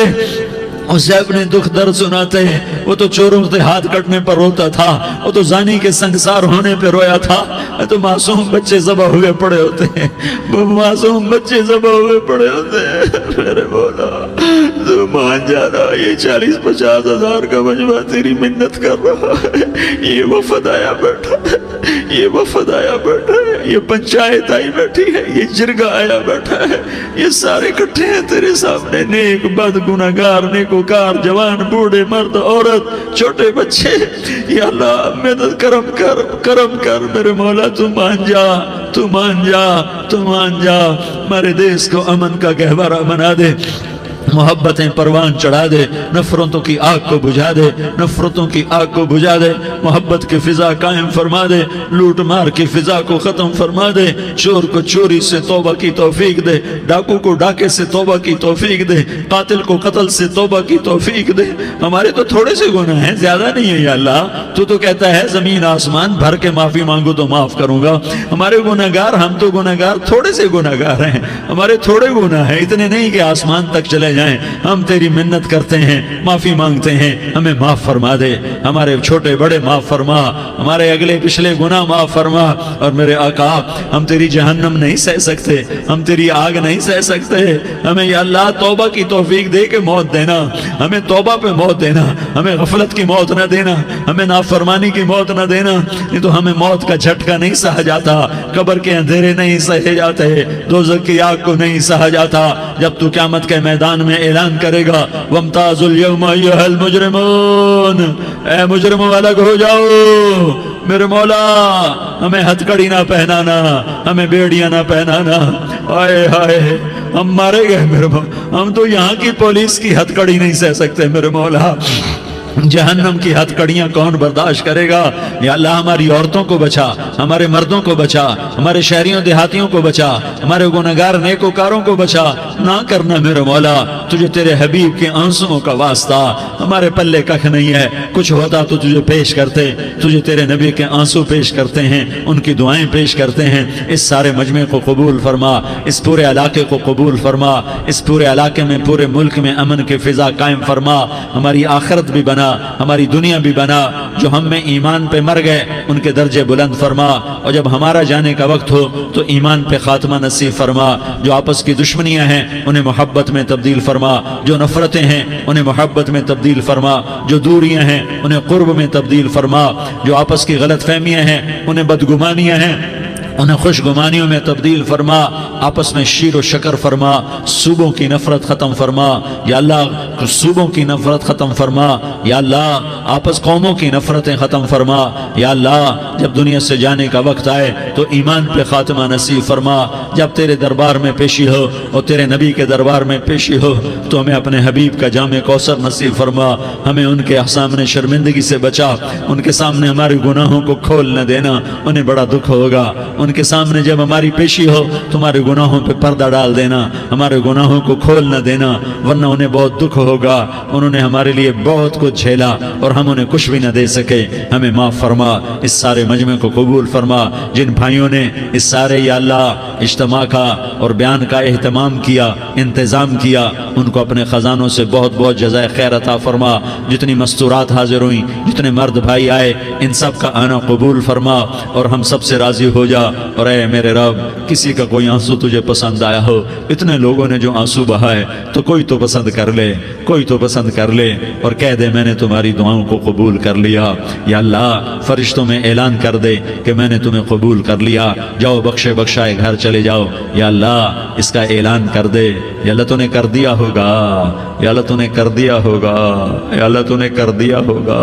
اسے اپنے دکھ درد سناتے ہیں۔ وہ تو چوروں سے ہاتھ کٹنے پر روتا تھا، وہ تو زانی کے سنگسار ہونے پہ رویا تھا، تو معصوم بچے ذبح ہوئے پڑے ہوتے ہیں، وہ معصوم بچے ذبح ہوئے پڑے ہوتے ہیں۔ میرے مولا تو مان جانا، یہ 40-50 ہزار کا مجمع تیری منت کر رہا ہے، یہ وفد آیا بیٹھا ہے، یہ وفد آیا بیٹھا ہے، یہ پنچایت آئی بیٹھی ہے، یہ جرگہ آیا بیٹھا ہے، یہ سارے اکٹھے ہیں تیرے سامنے، نیک بد گناہگار نیکوکار، جوان بوڑھے مرد عورت چھوٹے بچے، یا اللہ مدد کرم کر میرے مولا، تو مان جا، تو مان جا، تو مان جا، ہمارے دیس کو امن کا گہوارہ بنا دے، محبتیں پروان چڑھا دے، نفرتوں کی آگ کو بجھا دے، نفرتوں کی آگ کو بجھا دے، محبت کی فضا قائم فرما دے، لوٹ مار کی فضا کو ختم فرما دے، چور کو چوری سے توبہ کی توفیق دے، ڈاکو کو ڈاکے سے توبہ کی توفیق دے، قاتل کو قتل سے توبہ کی توفیق دے۔ ہمارے تو تھوڑے سے گناہ ہیں، زیادہ نہیں ہے یا اللہ، تو کہتا ہے زمین آسمان بھر کے معافی مانگو تو معاف کروں گا۔ ہمارے گناہگار، ہم تو گناہگار تھوڑے سے گناہگار ہیں، ہمارے تھوڑے گناہ ہیں، اتنے نہیں کہ آسمان تک چلے جائیں۔ ہم تیری منت کرتے ہیں، معافی مانگتے ہیں، ہمیں معاف فرما دے، ہمارے چھوٹے بڑے معاف فرما، ہمارے اگلے پچھلے گناہ معاف فرما۔ اور میرے آقا، ہم تیری جہنم نہیں سہ سکتے، ہم تیری آگ نہیں سہ سکتے، ہمیں یا اللہ توبہ کی توفیق دے کے موت دینا، ہمیں توبہ پہ موت دینا، ہمیں غفلت کی موت نہ دینا، ہمیں نافرمانی کی موت نہ دینا، نہیں تو ہمیں موت کا جھٹکا نہیں سہا جاتا، قبر کے اندھیرے نہیں سہے جاتے، دوزخ کی آگ کو نہیں سہا جاتا، جب تو قیامت کے میدان میں اعلان کرے گا وَامْتَازُوا الْيَوْمَ أَيُّهَا الْمُجْرِمُونَ، اے مجرموں الگ ہو جاؤ۔ میرے مولا ہمیں ہتھ کڑی نہ پہنانا، ہمیں بیڑیاں نہ پہنانا، آئے ہائے ہم مارے گئے میرے مولا، ہم تو یہاں کی پولیس کی ہتھ کڑی نہیں سہ سکتے میرے مولا، جہنم کی ہتھ کڑیاں کون برداشت کرے گا؟ یا اللہ ہماری عورتوں کو بچا، ہمارے مردوں کو بچا، ہمارے شہریوں دیہاتیوں کو بچا، ہمارے گنہگار نیکوکاروں کو بچا، نہ کرنا میرے مولا، تجھے تیرے حبیب کے آنسوؤں کا واسطہ، ہمارے پلے ککھ نہیں ہے، کچھ ہوتا تو تجھے پیش کرتے، تجھے تیرے نبی کے آنسو پیش کرتے ہیں، ان کی دعائیں پیش کرتے ہیں۔ اس سارے مجمع کو قبول فرما، اس پورے علاقے کو قبول فرما، اس پورے علاقے میں، پورے ملک میں امن کی فضا قائم فرما، ہماری آخرت بھی بنا، ہماری دنیا بھی بنا، جو ہم میں ایمان پہ مر گئے ان کے درجے بلند فرما، اور جب ہمارا جانے کا وقت ہو تو ایمان پہ خاتمہ نصیب فرما، جو آپس کی دشمنیاں ہیں انہیں محبت میں تبدیل فرما، جو نفرتیں ہیں انہیں محبت میں تبدیل فرما، جو دوریاں ہیں انہیں قرب میں تبدیل فرما، جو آپس کی غلط فہمیاں ہیں انہیں بدگمانیاں ہیں انہیں خوشگمانیوں میں تبدیل فرما، آپس میں شیر و شکر فرما، صوبوں کی نفرت ختم فرما یا اللہ، صوبوں کی نفرت ختم فرما یا اللہ، آپس قوموں کی نفرتیں ختم فرما یا اللہ، جب دنیا سے جانے کا وقت آئے تو ایمان پہ خاتمہ نصیب فرما، جب تیرے دربار میں پیشی ہو اور تیرے نبی کے دربار میں پیشی ہو تو ہمیں اپنے حبیب کا جام کوثر نصیب فرما، ہمیں ان کے سامنے شرمندگی سے بچا، ان کے سامنے ہمارے گناہوں کو کھول نہ دینا، انہیں بڑا دکھ ہوگا، ان کے سامنے جب ہماری پیشی ہو تمہارے گناہوں پہ پردہ ڈال دینا، ہمارے گناہوں کو کھول نہ دینا، ورنہ انہیں بہت دکھ ہوگا، انہوں نے ہمارے لیے بہت کچھ جھیلا اور ہم انہیں کچھ بھی نہ دے سکے، ہمیں معاف فرما، اس سارے مجمع کو قبول فرما، جن بھائیوں نے اس سارے یا اللہ اجتماع کا اور بیان کا اہتمام کیا، انتظام کیا، ان کو اپنے خزانوں سے بہت بہت جزائے خیر عطا فرما، جتنی مستورات حاضر ہوئیں، جتنے مرد بھائی آئے، ان سب کا آنا قبول فرما اور ہم سب سے راضی ہو جا، اور اے میرے رب، کسی کا کوئی آنسو تجھے پسند آیا ہو، اتنے لوگوں نے جو آنسو بہائے تو کوئی تو پسند کر لے، کوئی تو پسند کر لے اور کہہ دے میں نے تمہاری دعاؤں کو قبول کر لیا، یا اللہ فرشتوں میں اعلان کر دے کہ میں نے تمہیں قبول کر لیا، جاؤ بخشے بخشائے گھر چلے جاؤ، یا اللہ اس کا اعلان کر دے، یا اللہ تو نے کر دیا ہوگا، یا اللہ تو نے کر دیا ہوگا، یا اللہ تو نے کر دیا ہوگا،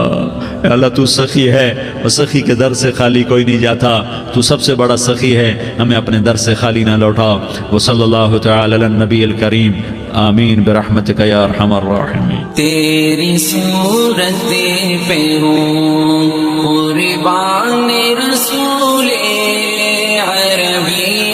یا اللہ تو سخی ہے، اور سخی کے در سے خالی کوئی نہیں جاتا، تو سب سے بڑا سخی ہے، ہمیں اپنے در سے خالی نہ لوٹا، وصلی اللہ تعالی علی النبی الکریم، آمین برحمتک یا ارحم الراحمین۔ تیری صورت پہ ہوں قربان رسول عربی